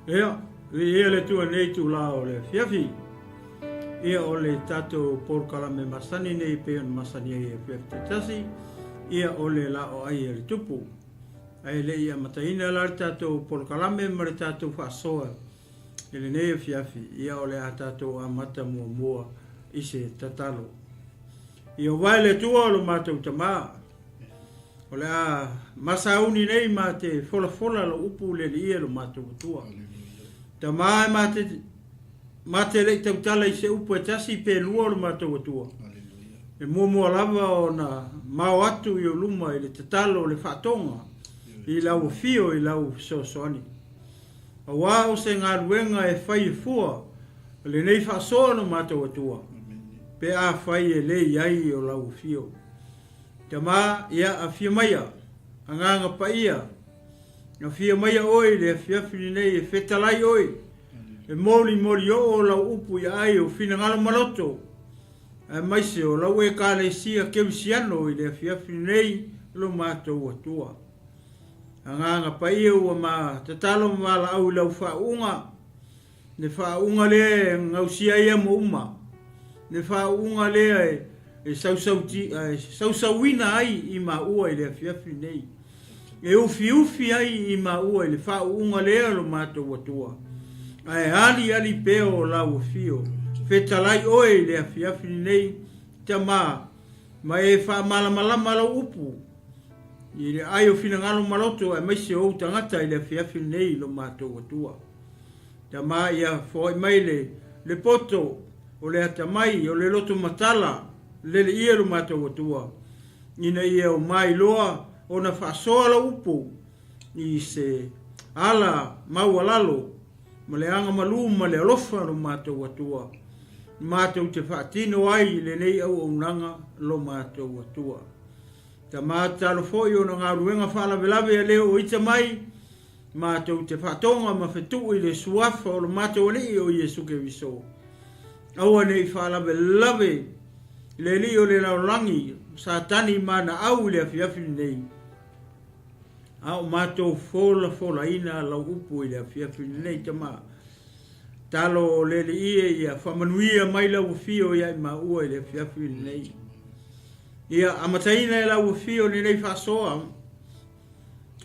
Ia, ia le tua nei tu la o le fiafi. Ia o le tato porkalame masani nei peon masani e fiafi te tasi. Ia o le la o ai le tupu. Ai le ia mataina la le tato porkalame ma le tato whaasoa. Ele nei fiafi. Ia o le a tato a mata mua mua ise tatalo. Ia vai le tua o lo matou tamaa. O le a masauni nei ma te fola fola lo upu le ia lo matou tua. Tamaa ma te le tautala i se upu e tasi pe lua lo matou atua. E mua lava o na mau atu i o luma i le tatalo le whaatonga. I lau fio i lau soani. A wao se ngā ruenga e whai e fua. Le nei whaasoa no matou atua. Pe a whai e le iai o lau fio. Tamaa ia a fia maia. A nganga pa ia. Na fia maia oi le fiafini nei e fetalai oi. E moli o lau upu ia ai o fina ngalo maloto. E maise o lau e ka le sia kewisiano i le fiafini nei lo matou atua. A nganga pa ia ua ma tatalo mawala au lau whaunga. Ne whaunga le ngausia ia mo uma. Ne whaunga le e sausauina ai i ma ua i le fiafini nei. E ufi ai i ma ua i le whaunga lea lo matou atua. Ai ali peo lau fio. Fetalai oi le fiafini nei tamaa. Ma e wha malama lau upu. I le ai o fina ngalo maloto e maise o tangata i le fiafini nei lo matou atua. Tamaa ia foi mai le poto o le atamai o le loto matala. Lele ia lo matou atua. Ina ia o mai loa o na whaasoa la upu. I se ala maualalo. Ma le anga malu ma le alofa lo matou atua. Matou te whaatino ai le nei au unanga lo matou atua. Ta mata lo foi o na ngā ruenga whaalavelave a leo o ita mai. Matou te whaatonga ma whetu i le suafa o lo matou ali o Iesu ke viso. Aua nei whaalavelave le li o le laulangi sa tani mana au le afiafini nei. Au matou fola ina lau upu i le afiafini nei tama. Talo le li ia whamanuia mai lau fio ia i maua i le afiafini nei. Ia amataina i lau fio ni nei whasoa.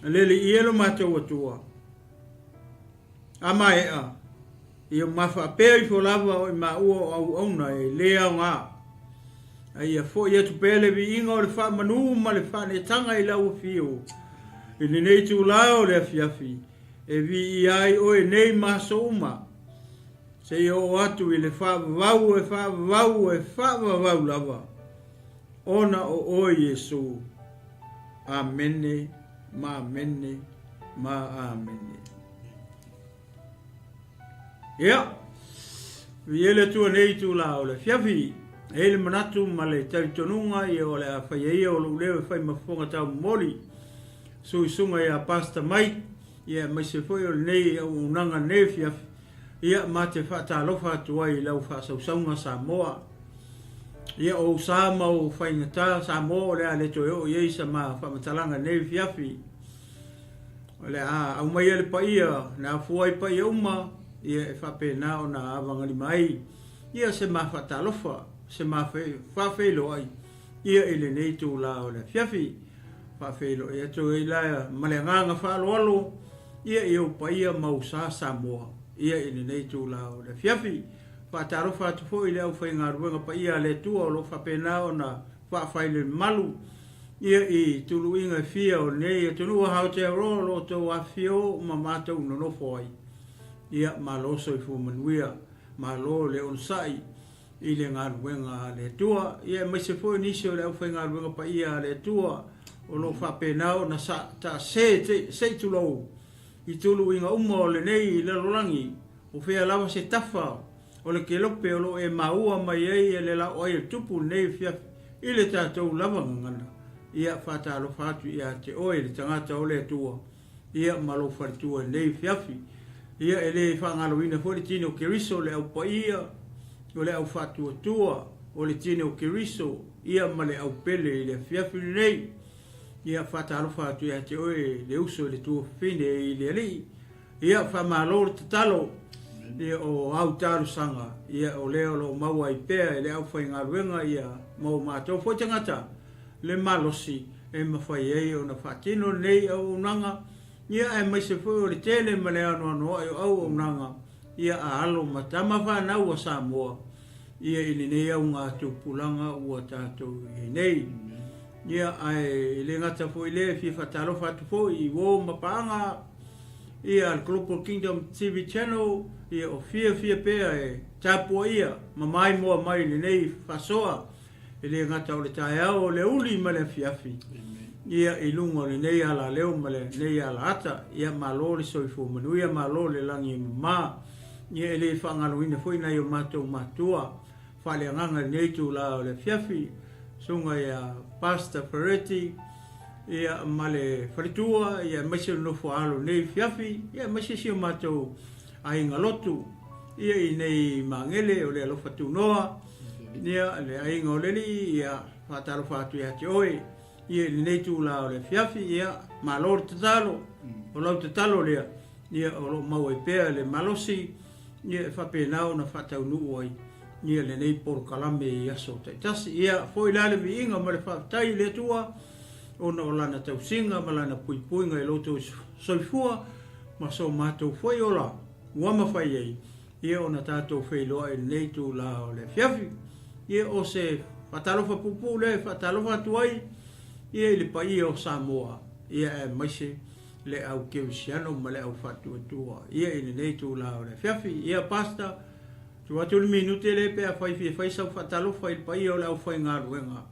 Le li ia lo matou atua. Ama ea. Ia mawha pēi fo lava o i maua au auna e lea o ngā. Ia fo ia tu pele vi inga o le wha manu ma le wha ne tanga i lau fio. I ni nei tu lao le afiafi. E vi i ai o e nei maso uma. Se i o atu i le wha vau lava. Ona o Iesu. Amene, ma amene, ma amene. Ia. Vi ele tu nei tu lao le fiafi. Ele manatu ma le taritonunga i o le a whaiaia o leo e whai mafonga tau mori. Suisunga i a pasta mai. Ia mai se foi o nei au unanga nei fiafi. Ia ma te whaatalofa atua i lau whaasausaunga Samoa. Ia o Sama o whaingata Samoa le a leto eo i eisa ma whamatalanga nei fiafi. O le a au mai ele pa ia na fuai pa ia uma. Ia e whape na o na avangali mai. Ia se ma whaatalofa. Se ma whawhelo ai. Ia ele nei tū la o le fiafi. Whawhelo ia tō i laia maleanganga whaaloalo. Ia i o pa ia mau sa Samoa. Ia ele nei tū la o le fiafi. Whaatarofa atu fo i leo whainga ruenga pa ia le tua o lo whapena o na whawhaile malu. Ia i tulu inga fia o nei. E tunua hao te aroa lo tō a fio ma mātou nonofo ai. Ia ma loso i fu manuia. Ma lo le onsai. I le ngā ruenga le tua. Ia mai se fo nisi o leo whainga ruenga pa ia le tua. O lo whapena o na sa ta se tulo. I tulu inga uma o le nei i le rolangi. O whea lawa se tafa. O le ke lope o lo e maua mai ei e le la o e tupu nei fiaf. I le tātou lava ngana. Ia whātalo whātu ia te oe le tangata o le tua. Ia malo wharitua nei fiafi. Ia e le whangaloina fo le tino keriso le au pa ia. O le au whātua tua. O le tino keriso. Ia ma le au pele i le fiafi nei. Ia whātalo whātu ia te oe le uso le tua whine i le li. ia whamalo te talo ia o au taru sanga ia o leo lo maua i pea le au whai ngā ruenga ia mau mātou fo tangata le malosi e mawhai ei o na whatino nei au nanga ia e mai se fo o le tele ma le anu anu au nanga ia a alo matama whanau a Samoa ia ili nei au ngā tupulanga ua tātou i nei ia ai le ngata fo i le fi whatalo whatu fo i wō mapanga ia al Global Kingdom TV channel ia o fia pea e tapua ia mamai moa mai le nei whasoa e le ngata o le tae au le uli ma le fiafi ia i lunga le nei ala leo ma le nei ala ata ia malo le soifo manu ia malo le langi ma ia e le whangaluina fo ina i o mātou mātua whale anganga nei tu la o le fiafi sunga ia Pastor Ferretti ia male fritua ia maise no fo nei fiafi ia maise si matou ai ngalotu ia i nei mangele o le alofa tunoa ia le ai ngoleli ia fatalo fatu ia te oi ia nei tu la o le fiafi ia malor tatalo o lo tatalo le ia o lo mau e pea le malosi ia fa penao na fatau nu oi ia le nei por kalame ia so tasi ia foi la le vinga ma le fatai le tua ona o lana tausinga ma lana puipuinga i loto soifua ma so matou foi ola ua mawhai ei ia ona tātou whailoa i nei tu la o le fiafi ia o se whatalofa pupu le whatalofa tuai ia i le pai o Samoa ia e maise le au keusiano ma le au whatua tua ia i nei tu la o le fiafi ia pasta tu atu le minute le pea whai sau whatalofa i le pai o le au whai ngā ruenga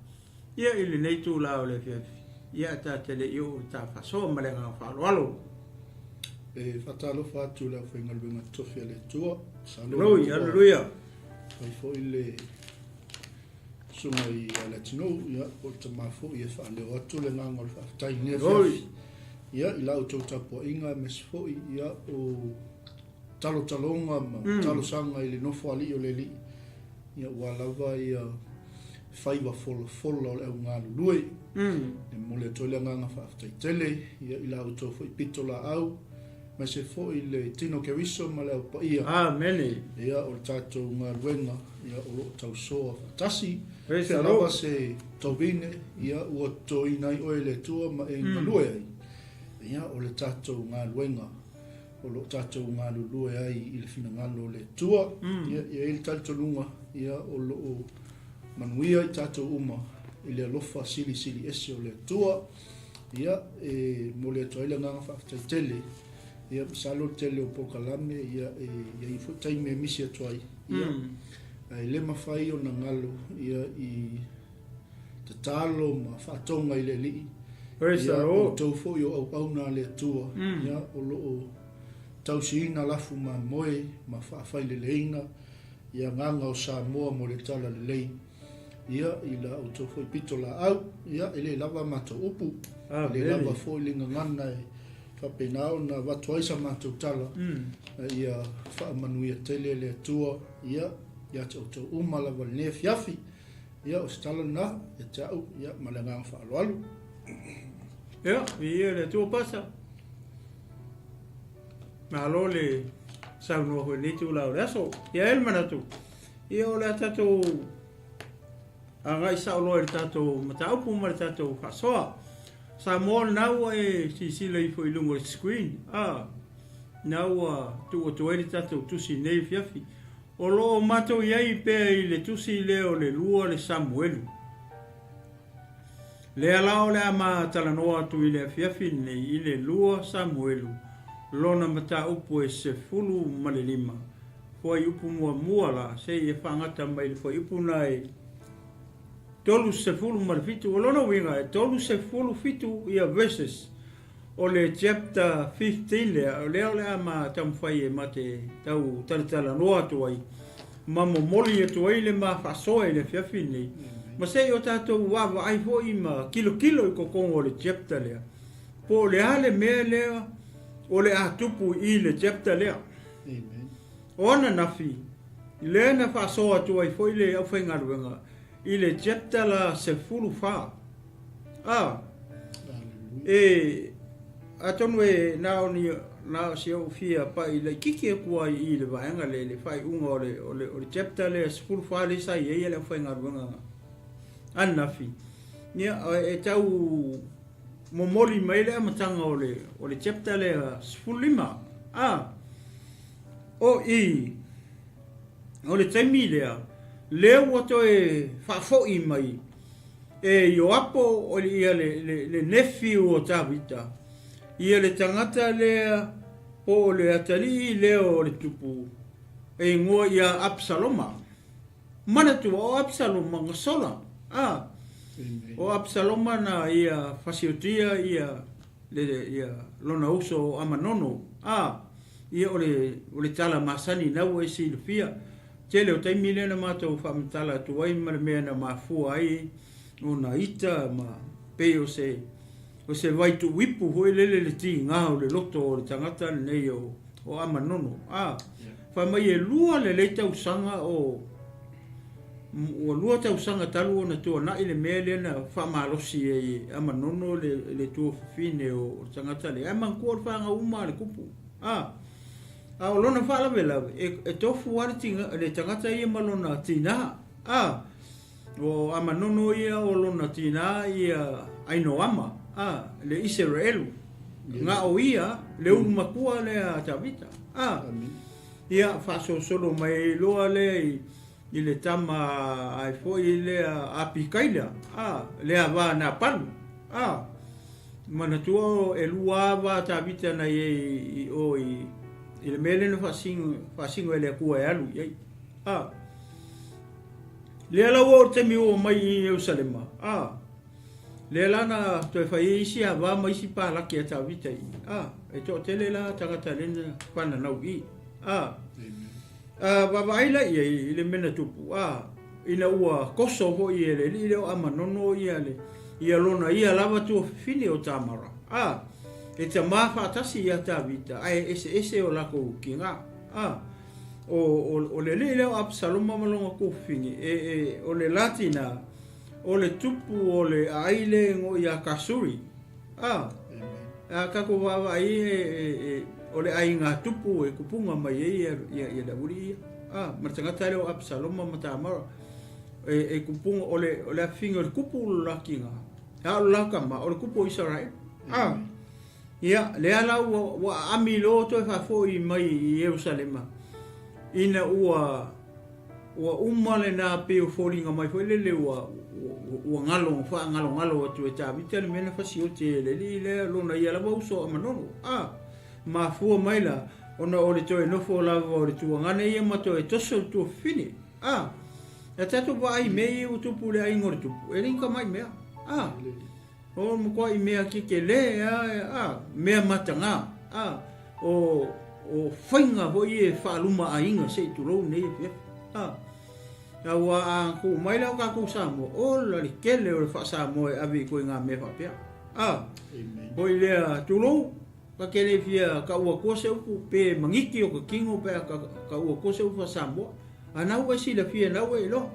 ia i le nei tu la o le fiafi ia ta tele io ta faso ma le ngā whaloalo e fatalo fatu la whainga luenga tofi le tua Hallelujah Whai fo i le sunga i ala tino ia o ta mafo i e whaane o atu le ngangol whaftai nea fiafi ia i lau tau tapo inga mes fo ia o talo talonga ma talo sanga i le nofo ali o le li ia walawa ia whaiwa fola o le au ngā lului e mole toile nganga whaftai tele ia i lau tau fo i pito la au ma se fo i le tino ke riso ma le pa ia ia o tātou ngā ruenga ia o lo tau soa fatasi Praise lawa se tauvine ia ua toi nai oe le tua ma e ngalue ai ia o le tātou ngā ruenga o lo tātou ngā lulue ai i le fina ngalo le tua ia i le tātou lunga ia o lo manuia i tātou uma i le alofa sili ese o le tua ia e mo le toile nganga whaftai tele ia salo tele o pokalame ia i futai me misi atuai ia ai le mawhai o na ngalo ia i te talo ma whatonga i le li ia o tau fo i o au na le tua ia o lo tausiina lafu ma moe ma whaafai le leina ia nganga o Samoa mo le tala le lei ia i la o tau fo i pito la au ia i le lava mato upu le lava fo i linga ngana e whapenao na watuaisa mātou tala ia whaamanuia tele le tua ia te o tau umalawa le fiafi ia o stala na e tau ia malengang whaaloalu ia ia le tua pasa malo le saunua hoi ni tu lau reso ia elmanatu ia o le tatou angai sauloa le tatou mataupu ma le tatou whasoa Samoa nau e sisila i fo i lungo screen nau tu o tueri tatou tusi nei fiafi o lo matou iai pea i le tusi leo le lua le Samuelu le alao le ama talanoa atu i le fiafi nei i le lua Samuelu lona mata upu e se fulu ma le lima foi upu mua la se e whangata mai le foi upu nai tolu se fulu ma le fitu o lona winga e tolu se fulu fitu ia verses o le chapter 15 le ama tamwhai e mate tau talatala noa atu ai mamo moli atu ai le ma whasoa i le fiafi nei ma se o tātou wawa ai fo i ma kilo i kokongo o le chapter lea po le hale mea lea o le atupu i le chapter lea o ana nafi le na whasoa atu ai fo i le au whaingaruenga i le chapter la se fulu wha e atonu e na se o fia pa i le kiki kua i le vaenga le fai unga o le chapter le school file sa i le fai ngaruanga anafi nia e tau momoli mai le matanga o le chapter le school lima o le taimi le wato e fafo i mai e yo apo o le nefi o tavita ia le tangata lea po le atali leo le tupu e ngoa ia Absaloma mana tu o Absaloma ngasola o Absaloma na ia fasiotia ia lona uso amanono ia o le tala masani nau e silfia tele o taimi le na matou whamitala tuai ma le mea na mafua ai o na ita ma peo o se waitu wipu hoi le ti ngā o le loto o le tangata nei o amanono. Wha mai e lua le tausanga o lua tausanga talu o na tua na ile mea le na whamalosi e amanono le tua fine o tangata le. Ai mankua le whanga uma le kupu. O lona whalawela e tofu wari le tangata ia malona tina. O amanono ia o lona tina ia ainoama. Le Israelu nga o ia le umakua le tavita ia faso solo mai loa le i le tama ai foi le apikaila le ava na palu mana tuo e lua va tavita na i le mele no fasingo le kua e alu ia le ala o te mi o mai i Jerusalema le lana to fai isi ava mai si pa la ke ta vita e to tele la tangata lena pana nau i va vai la i le mena tupu ina ua Kosovo i le o amanono ia lona ia lava tu fine o tamara e te mafa tasi ia ta vita ai ese o la ko kinga o le o Absaloma malonga ko fini o le latina o le tupu o le aile ngo ia kasuri kako wawa ai o le ainga tupu e kupunga mai ia da uri martangata le o Absaloma matamara e kupunga o le finga o le kupu la kinga o la kama o le kupu Israel ia le ala wa amilo to fa foi mai i Jerusalema ina ua umale na pe o folinga mai foi le ua ngalo atu e tavita le mena fasiote le lona ia lava uso amanono mafua mai la ona o le toe nofo lava o le tuangane ia mato e toso tu fini e tatu vai mei o tupu le aingo le tupu e rinka mai mea o mkoa i mea kike le mea matanga o whainga hoi e whaaluma ainga se turou nei ya wa ku mai la ka ku samo o la kele o fa samo e abi ko nga me fa pia hoi le turou ka kele fia ka wa ko se ku pe mangiki o ka kingo pe ka wa ko se fa samo ana wa si la fia na we lo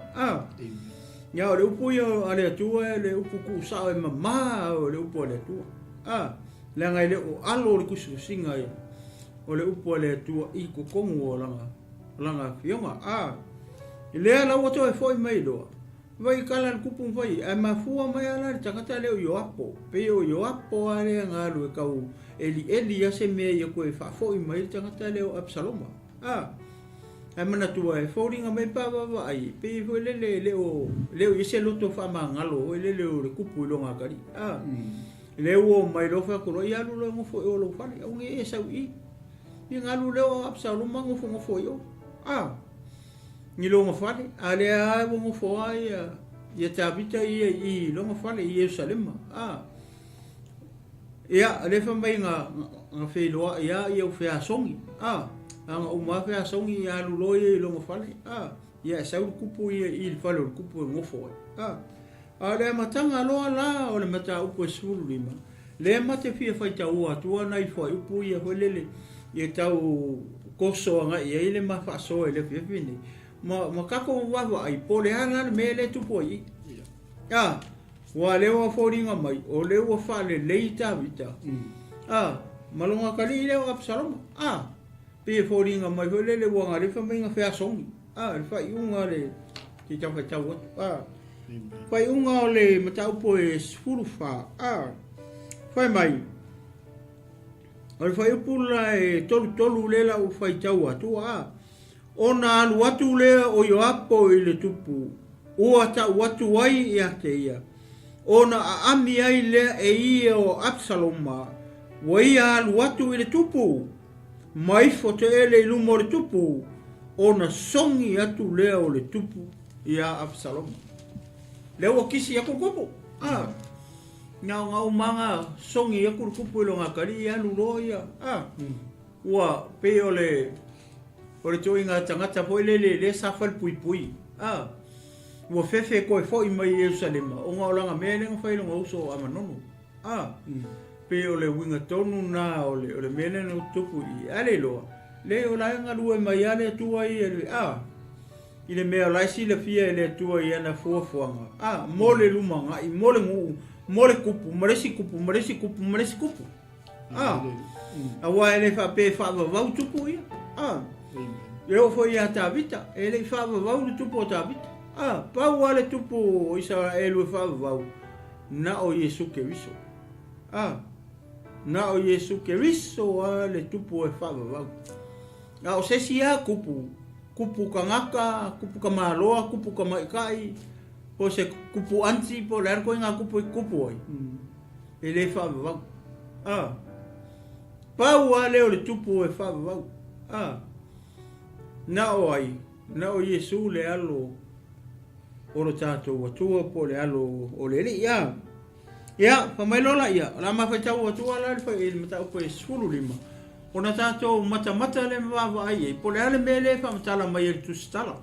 ya le upu yo ale tu le upu ku sa e mama o le upu le tu la ngai le o alo le ku su singa o le upu le tu i ko kongo langa fionga le ala o to e foi mai do vai kala le kupu vai e mafua mai ala le takata le o yoapo pe o yoapo ale ngalu e kau eli ya se me ye ko e fa foi mai le takata le o Absaloma e mana tua e fouringa mai pa va ai pe foi le o ise loto fa mangalo le o le kupu longa kari le o mai lo fa ko ia lu lo fo o lo fa o nge e sa i ni ngalu le o Absaloma ngo fo yo ni lo mafale ale ai mo fo ai ia tabita i lo mafale i Jerusalem ia le fa mai nga fe lo ia o fe asongi anga o ma fe asongi ia lu lo i lo mafale ia sa u kupu i falo o kupu mo fo ale matanga lo la o le mata u po sulu lima le mate fia fa ta u atua nai fo u pu ia holele ia tau koso nga ia ile ma fa so ele fini ma kako wa ai pole ana mele tu poi wa le wa foringa mai o le wa fa le leita vita malonga kali leo Absalom pe foringa mai le wanga le faminga fe asongi le fa iunga le ki tau fa iunga le matau po e sfurufa fa mai al fa upula e tolu le la u fa tau atu ona alu atu le o yo apo i le tupu o ata watu wai ia te ia ona ami ai le e ia o Absaloma wai alu atu i le tupu mai fote ele ilumo le tupu ona songi atu le o le tupu ia Absaloma le o kisi ya kukupu ngau manga songi ya kukupu lo ngakari ia lulo ia wa pe ole toinga tangata po le safal pui wa fefe ko fo i mai Jerusalem o ngaolanga mele ngo failo ngo so amanono pe ole winga tonu na ole mele no tupu i ale lo le ola nga lue mai ale tua i ile me ola si le fia le tua i ana fuafuanga mole lumanga i mole ngu mole kupu maresi kupu awa ele fa pe fa va tupu i eu foi a Tavita, ele fava vau no tupo Tavita. Pau ale tupo Israel fava vau. Na o Yesu Cristo. Na o Yesu Cristo ale tupo fava vau. O sesia kupu kangaka, kupu kamaloa, kupu kamaikai. O se kupu anti po ler ko nga kupu ai. Ele fava vau. Pau ale o tupo fava vau. Na o Yesu le alo o lo tatou atua po le alo o le li ia pa mai lola ia la ma fa tau atua la fa il mata po e sulu lima ona tatou mata le va ai po le ale mele fa mata la mai tu stala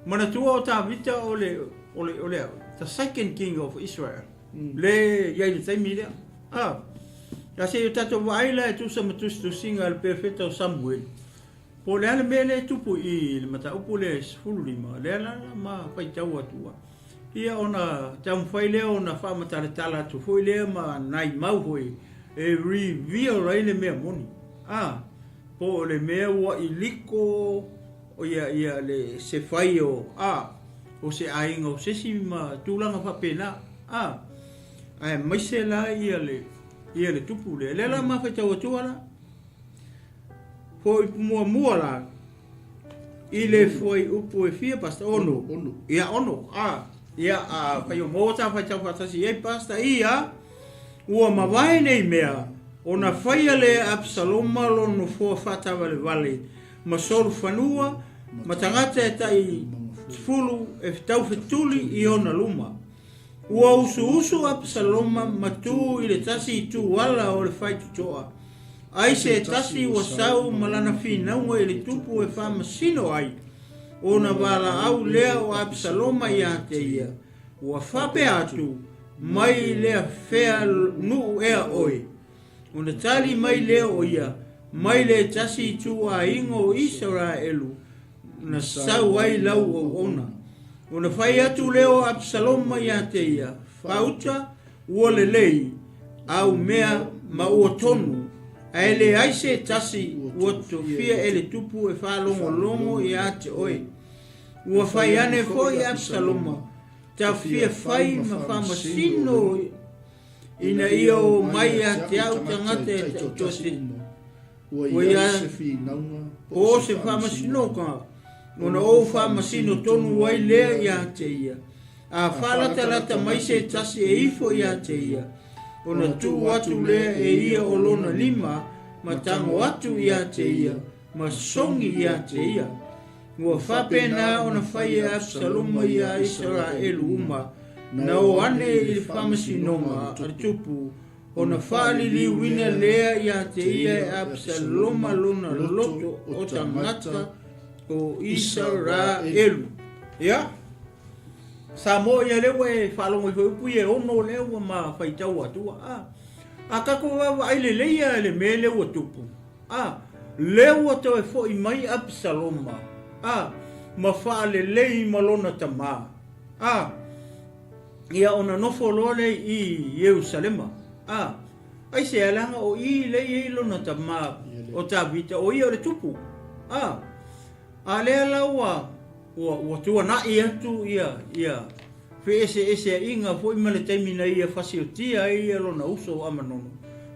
mana tua o Tavita o le the second king of Israel le ia le taimile ya se tatou vai la tu sa matu singa al perfetto Samuel po le ale mele tupu i le mata upu le sfulima le ala ma pai tau atua ia ona tam fai le ona fa mata le tala tu foi le ma nai mau foi e reveal rai le mea moni po le mea wa iliko o ia le se fai o o se ainga o se si ma tulanga fa pena ai mai se la ia le tupu le ala ma fai tau atua la foi mua la ile foi upu e fia pasta ono ia fa yo mota fa tau fatasi e pasta ia ua mawai nei mea ona faia le Absaloma lo no fo fata vale ma solu fanua ma tangata e tai fulu e tau fetuli i ona luma ua usu Absaloma matu ile tasi tu wala o le fai tutoa ai se tasi wa sau malana fina ua ili tupu e wha masino ai. Ona wala au lea o Absaloma ia te ia. Ua whape atu mai lea fea nuu ea oi. Ona tali mai lea o ia. Mai le tasi tu a ingo Israelu. Na sau ai lau o ona. Ona whai atu leo Absaloma ia te ia. Whauta ua le lei. Au mea ma ua tonu. Aele aise tasi ua tofia ele tupu e whalongo i ate oi. Ua whai ane foi Absaloma. Ta fia whai ma whamasino ina ia o mai a te au tangate e tose. Ua ia o se whamasino ka. Ona o whamasino tonu wai lea i ate ia. A whalata mai se tasi e ifo i ate ia. Ona tu atu lea e ia o lona lima, ma tango atu i a te ia, ma songi i a te ia. Ua whapena ona whai e Absaloma i a Israelu uma, na o ane i whamasinonga a tupu, ona whali li wina lea i a te ia e Absaloma lona loto o tangata o Israelu. Ia? Sa mo ia lewa e whalongo i whaupu e ono lewa ma whaitau atua. A kako wawa ai le leia le me lewa tupu. Lewa tau e fo i mai Absaloma. Ma wha le lei malona tama. Ia ona nofo lole i Jerusalema. ai se alanga o I le lona tama o tavita o ia o le tupu a le alaua ua tuana I atu ia fe ese inga foi ma le taimina ia fasiotia ia lona uso o amanono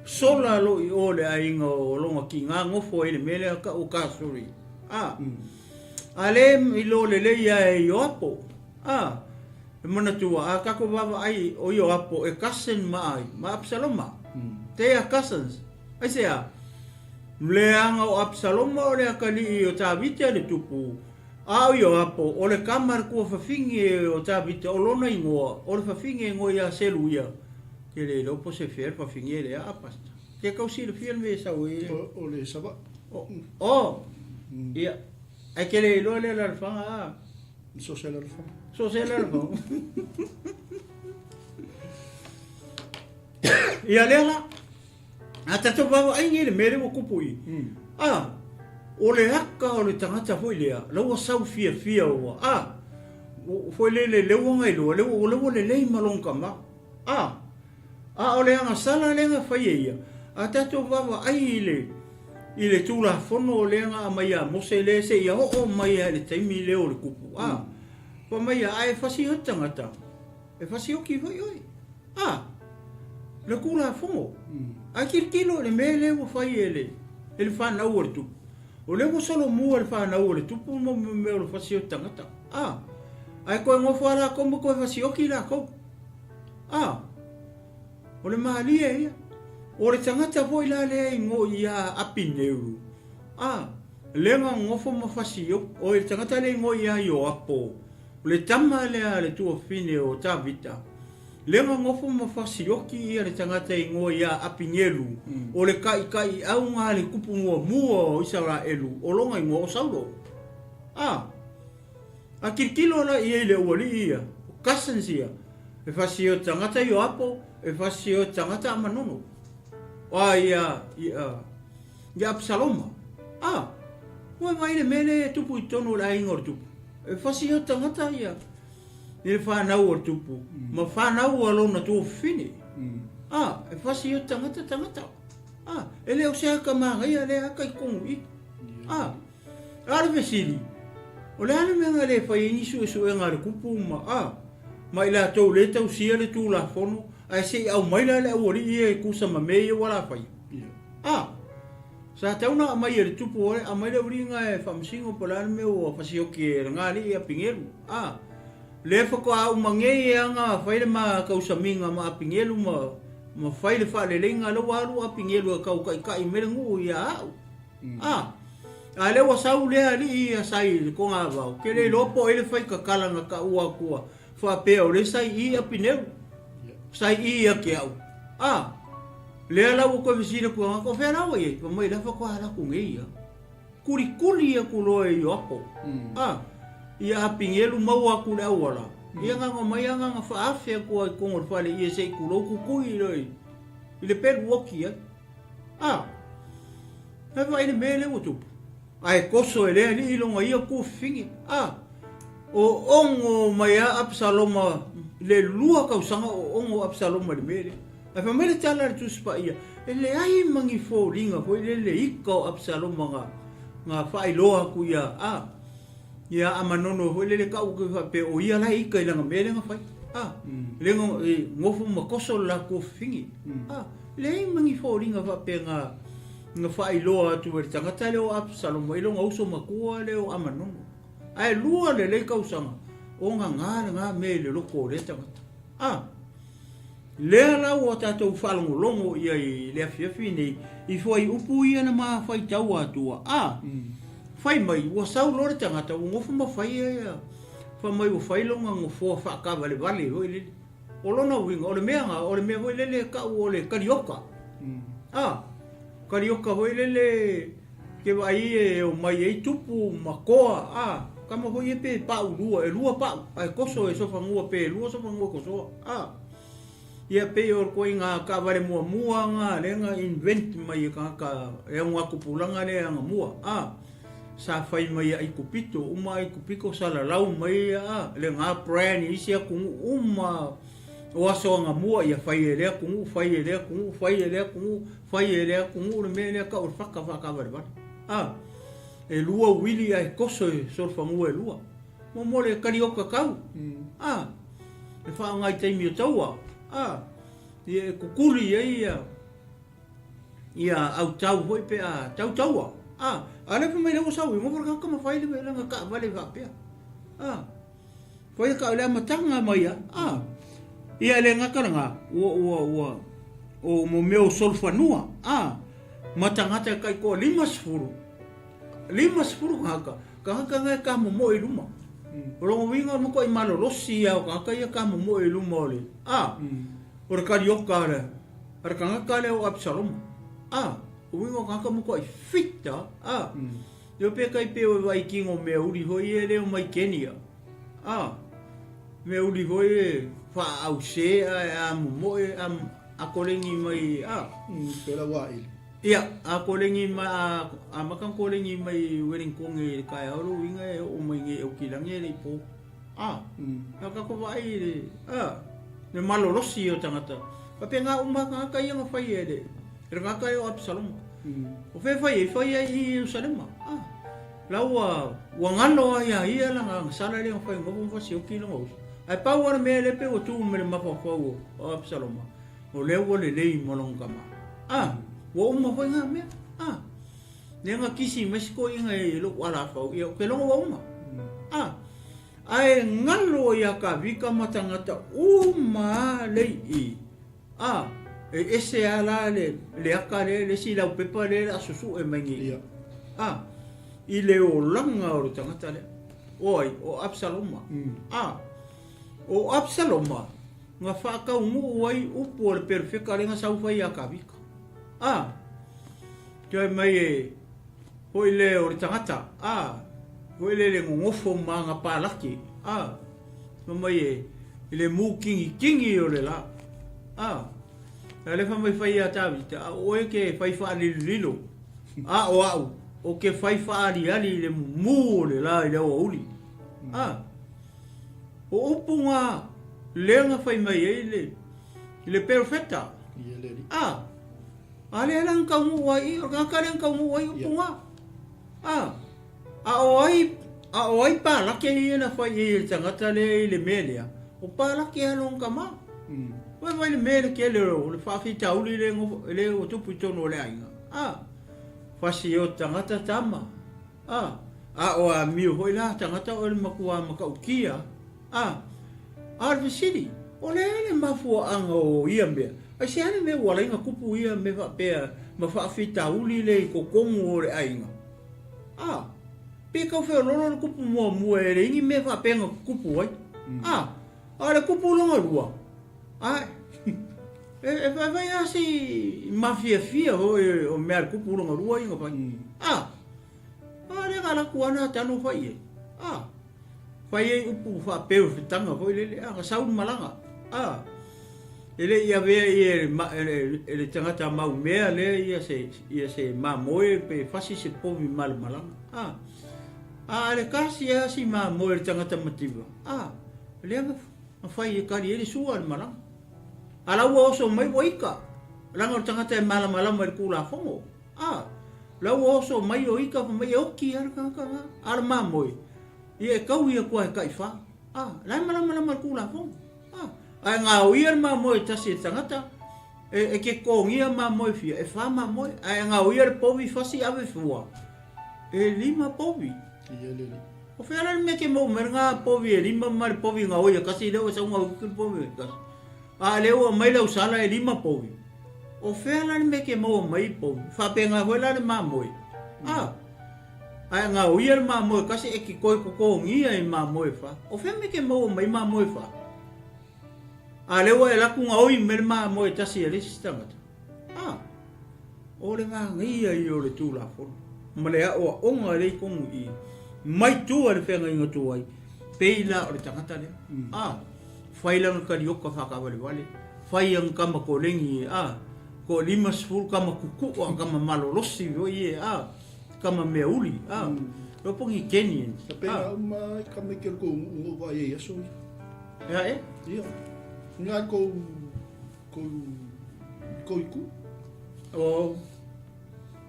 sola lo I o le ainga o longa ki ngā ngofo I le mele ka o kasuri a le I lo le ia e Ioapo mana tua a kako baba ai o Ioapo e cousin mai ma Absaloma they are cousins ai se a leanga o Absaloma o le akali o tavita le tupu a o Ioapo o le kamar kua fafingi o tavita o lona ingoa o le fafingi ingoa ia selu ia ke le lopo se fier fafingi le a pasta ke kausi le fier me sa o le saba ia ai ke le lo le la fanga so se la fa ia lela a tato baba ai le mere mo kupui o le haka o le tangata foi lea lau sau fia o foi le wanga ilo le lei malonga ma o le anga sala le anga fai ia a tato baba ai ile tula fono le anga mai a mose le se ia o mai le taimi le o le kupu pa mai ai fasi o tangata e fasi o ki foi oi le kula fono a kilo le mele o fai ele fa na o tu o le mo solo mo le fa na o le tu mo me o fasi o tangata ai ko ngo fara como ko fasi o ki la ko o le mali ia o le tangata foi la le ngo ia apineu lenga ngofo mo fasi o le tangata le ngo ia Ioapo le tama le tu fine o tavita lenga ngofo mo fasioki ia le tangata ingo ia apingelu o le kai au nga le kupu mua o Israelu o longa ingo o saulo a kirkilo la ia le wali ia cousins ia e fasio tangata Ioapo e fasio tangata amanono ia Absaloma wa mai le mele tupu itono la ingo tupu e fasio tangata ia ele fa na o tupu ma fa na o lona tu fini e fasio tangata ele o se ka ma ia le ka kongi ala vesili o le ana me le fa ini su nga le kupu ma ila to le tau sia le tu la fono ai se au mai la le o ri e ku sa ma me wala fa sa tauna mai le tupu ore a mai le ringa e famsingo polar me o fasio ke ngali e pingelu le fako au mangei anga faile ma kausaminga ma pingelu ma faile fa le lenga lo waru a pingelu ka kai merengu ia ale wa sau le ali ia sai ko nga va ke le lopo ele fai ka kala nga ka ua kua fa pe o le sai ia pinelu sai ia ke au le ala ko visina ko ko fe na wa ye ko mai la fa ko ala ku ngia kuri ia ku lo e Ioapo ia pingelu mau aku le awala ia nga mai nga fa afia ko ngor fa le ia sei ku lo ku kui loi ile per woki e vai le mele o tu ai koso ele ali lo ngai ku fingi o ongo mai Absaloma le lua ka usanga o ongo Absaloma le mele ai fa mele tala tu spa ia ele ai mangi fo ringa ko le iko Absaloma nga fa iloa ku ia ia amanono ho le ka u ka pe o ia la ika ilanga mele nga fai le ngofo makoso la ko fingi le mangi fo ringa fa pe nga fai loa tu ver tangata le o Absalom ilo nga uso makua le o amanono ai lua le ka usanga o nga mele lo ko le tangata le ala o tatou falongo longo ia I le afiafi nei I foi upu ia na ma fai tau atua fai mai o sau lore tangata o ngofo ma fai ia fa mai o fai longa ngofo fa ka vale o ile o lona winga o le mea ho ile ka o le karioka karioka ho ile ke vai o mai e tupu makoa kama ho ie pe pa lua pa ai koso e so fa ngua pe lua so fa ngua koso ia pe o ko inga ka vale mua nga le nga invent mai ka e ngua kupulanga le nga mua sa fai mai ai kupito uma ai kupiko sala lau mai le nga brand isia ku o aso nga mua ia fai e lea kungu, fai e lea kungu, fai e lea kungu, fai e lea kungu, le mea lea ka o whaka wari wari. E lua wili ai koso e sorwhangu e lua. Mo mole karioka kau. E wha ngai teimi o taua. E kukuri e ia au tau hoi pe a tau taua. A lepa mai leo sau, mo whaka kama whai lewe langa ka wale whapea. Whai ka lea matanga mai ia le ngakaranga o mo meo solfanua. Matangata kai ko 5 ka haka ngai ka mo i luma. Rongo winga mo ko i malolosi au ka haka ia ka mo i luma ole. Ora karioka le. Ora ka ngaka le o Absalom. O winga ka haka mo ko i fita. Yo pe kai pe o vai kingo me uri hoi e leo mai Kenia. Me uri hoi e fa au se a mo e a kolengi mai pela wail. Ia, a kolengi mai a makang kolengi mai Wellington e kai auro winga e o mai nge o kilangi e po. Na ka ko vai le. Ne malolosi o tangata. Pa pe nga umaka ka ia fai e le. Era ka o Absalom. O fe fai i Jerusalem. Lawa wangalo ia la nga sala le fai ngo fa si o kilango. Ai pa war me le pe o tu me ma fa o Absalom. O le le molongama. Wo uma foi nga me. Nenga kisi Mexico inga e lo wala fa o ke longo wa uma. Ai ngalo ya ka vika matangata uma lei. E ese ala le akare le si la pepa le asusu e mangi. I le o langa o tangata le. Oi, o Absalom. O Absalom nga fa ka ngu wai upo le perfecta le nga sau fa ya ka vika. Toi mai e hoi le o tangata. Hoi le ngofo manga palaki. Mai e le mu kingi o le la. Le fa mai fai a tavita. O e ke fai fa lilo. O ke fai fa ali le mu le la i le o uli. O upunga lenga fai mai e le perfecta. Ale lang ka mo wai o ka lang ka mo wai upunga. A oi pa la ke na fai e tangata le melia. O pa la ke along ka ma. Vai le melia ke le fa fi tauli le o tupu tono le ainga. Fa si o tangata tama. O a mi hoi la tangata o le makua makaukia. Alve City. O le mafu anga o ia mea. Ai se ane me wala inga kupu ia me fa pea ma fa fita uli le ko kongu o le ainga. Pe ka fe lolo kupu mo e le ingi me fa pea kupu ai. Le kupu longa rua. E vai asi mafia fia o me al kupu longa rua inga pa. Le kala kuana tanu fai. Fai upu fa pea fitanga foi le saun malanga. Ele ia vea ele tangata mau mea le ia se mamoe pe fasi se povi malanga. Le kasi ia si mamoe le tangata mativa. Le a fai e kari ele sua malanga. Ala ua oso mai waika. Langa o tangata e malama le kula fongo. La ua oso mai o ika mai oki ala mamoe. Ia e kau ia kua e kaifa. Lai malama le kula fongo. Ai nga uia ma moi tasi tangata e ke kongia ma moi fia e fa ma moi ai nga uia povi fasi ave fua e 5 povi o fera me ke mo merga povi e 5 mar povi nga uia kasi le o sa nga ku povi kas le o mai le usala e 5 povi o fera me ke mo mai povi fa pe nga hola le ma moi ai nga uia ma moi kasi e ke ko kongia e ma moi fa o fe me ke mo mai ma moi fa Ale wa la ku ngoi merma mo tasi ele sistamata. O le nga ngia i o le tula fo. Male o onga le kong i mai tu ale fenga inga tu ai. Peila o le tangata le. Faila ka rioka fa ka vale. Fai ang kama ko lengi ko 5 kama kuku o kama malolosi o ye kama meuli lo pongi Kenyan. Tapi kama ke ko ngo wa ye yaso. Ya Iya. Nga ko iku. O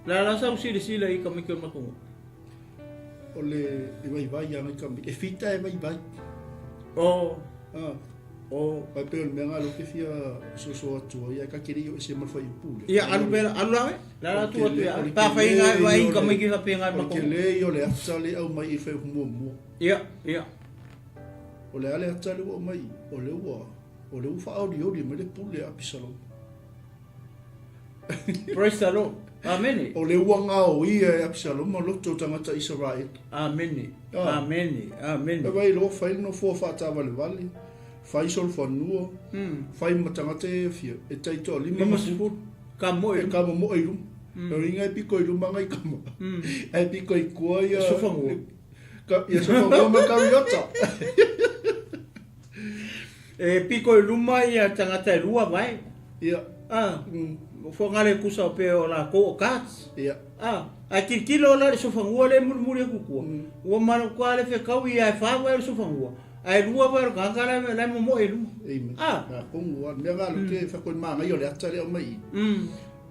la sa sila i kami ko matungo. Ole vai yang kami. E fita vai. O o papel me nga lo que fia so atu ya ka kiri yo se mal fa impule. Ya alu la tu ya pa fa inga vai kami ki sa penga matungo. Ke le yo le atsale au mai fe mo. Ya. Ole ale atsale o mai ole u fa audio di me le pule apisalo. Praise the Lord. Amen. O le wanga o ia Absalom mo loto tangata Israel. Amen. E vai lo fai no fo fa ta vale. Fai sol fa nuo. Fai matangata e fia. E tai to lima masipur. Kamo mo e rum. E ringa piko i rumanga i kamo. E piko i kua ia. Sofango. Ia sofango ma kariota. E piko i ruma ia tangata e rua vai. Ia. Fo ngale kusa pe o la ko kats. Ia. A kilo la so fangua le murmuri ku ku. O mano kwale fe kawi ai fa wa so fangua. Ai rua va ka kala la mo e lu. Na kongo me ga lo ke fa ko ma ngai o le atale o mai.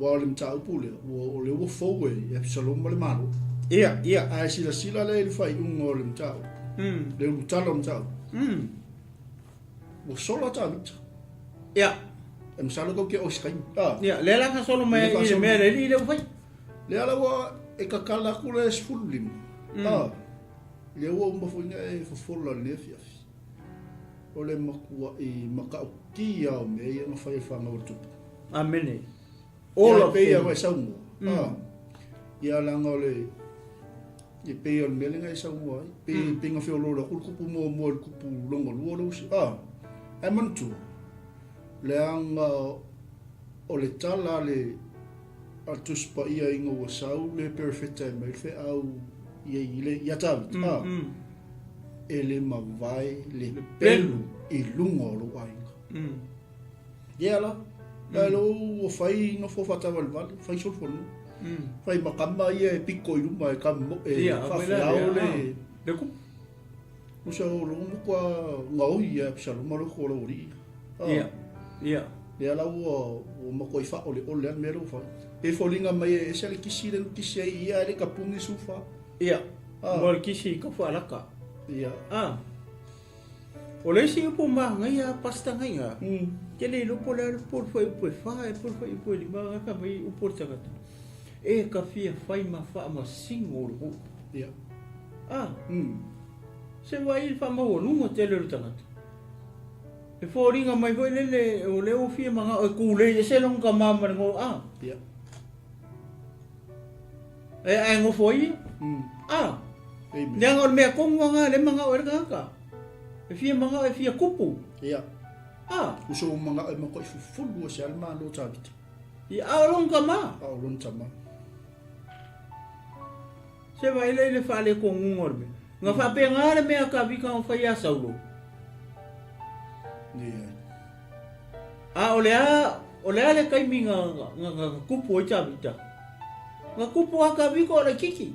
Wa le mta upule o le wo fo we e Absalom le malo. Ia. Ai sila le fai un o le mta. Le mta lo mta. O solo ta mta. Ia. Misalo ko ke oskai. Ya, le la ka solo me le fai. Le ala wa e ka kala ku le sfulim. Le wo mo fu ngai fo fola le fia. O le makua e maka ki ya me e ma fai fa ma tu. Amen. All of pe ya wa sa mo. Ya la ngole e pe o me le ngai sa mo. Pe nga fe lo ku ku mo ku pu longo lo si. E man tu. Leanga o le tala le atuspa ia ingo wa sau le perfecta me fe au ile ya tavit ele mavai le pelu i lungo lo ainga yela lo o fai no fo fata val fai sol fo fai makamba ia e piko i luma e kam e fa flau le ku usa lo mo kwa ngau ia psalo mo lo ko lo ri Ia. Le ala o mo koi fa o le mero fa. E folinga mai e sele kisi le kisi ia le kapungi sufa. Ia. Mo kisi ka fa laka. Ia. O le si po ma ngai a pasta ngai nga. Ke le lo po le por foi lima ka mai o por tanga. E ka fia fai ma fa ma singo o. Ia. Se vai fa ma o lungo te le tanga. E fōringa mai koe lele o leo fia manga o kule e se long ka mama ngo Ia. E ai ngo foi? Nang or mea kongo nga le manga o ka. E fia manga e fia kupu. Ia. Uso manga e mako i fulu o se alma lo tabit. Ia long ka ma. Long tama. Se vai le fale ko ngorbe. Nga fa pe ngare mea ka vika o fai asaulo. O lea le kaimi nga kupu o tabita. Nga kupu a ka vika o le kiki.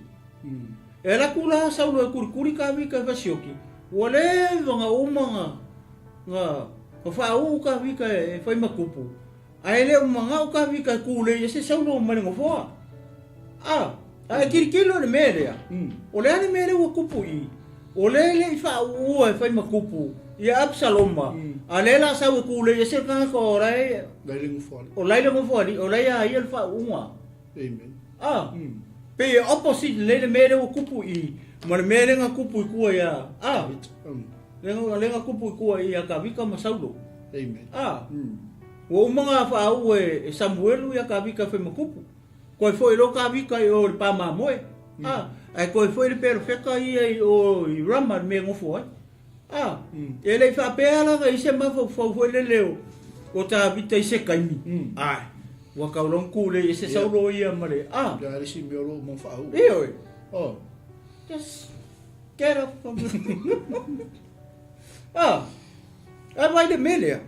E la kula saulo e kurikuri ka vika e vasioki. O le nga umanga nga fa u ka vika e fai makupu. Ai le umanga o ka vika kule e se saulo mani ngofoa. A kirikilo le melea. O lea le melea o kupu i. O le fa u e fai makupu. Ia Absaloma. Alela sa ku le se ka ko rai. O lai le mo fori, o lai ai el fa uma. Amen. Pe opposite le mere o kupu i. Ma le mere nga kupu ku ia. Le nga kupu ku ia ka vika ma saulo. Amen. O mga fa u e Samuel ia ka vika fe makupu. Ko foi lo ka vika o pa ma moe. Ai ko foi le perfecta ia o Rama me ngo foi. Ele fa pela ga ise ma fo le leo. O ta vita ise kaimi. Wa ka long kule ise saulo ia mare. Ya ri si me lo mo fa u. Just get up from vai de melia.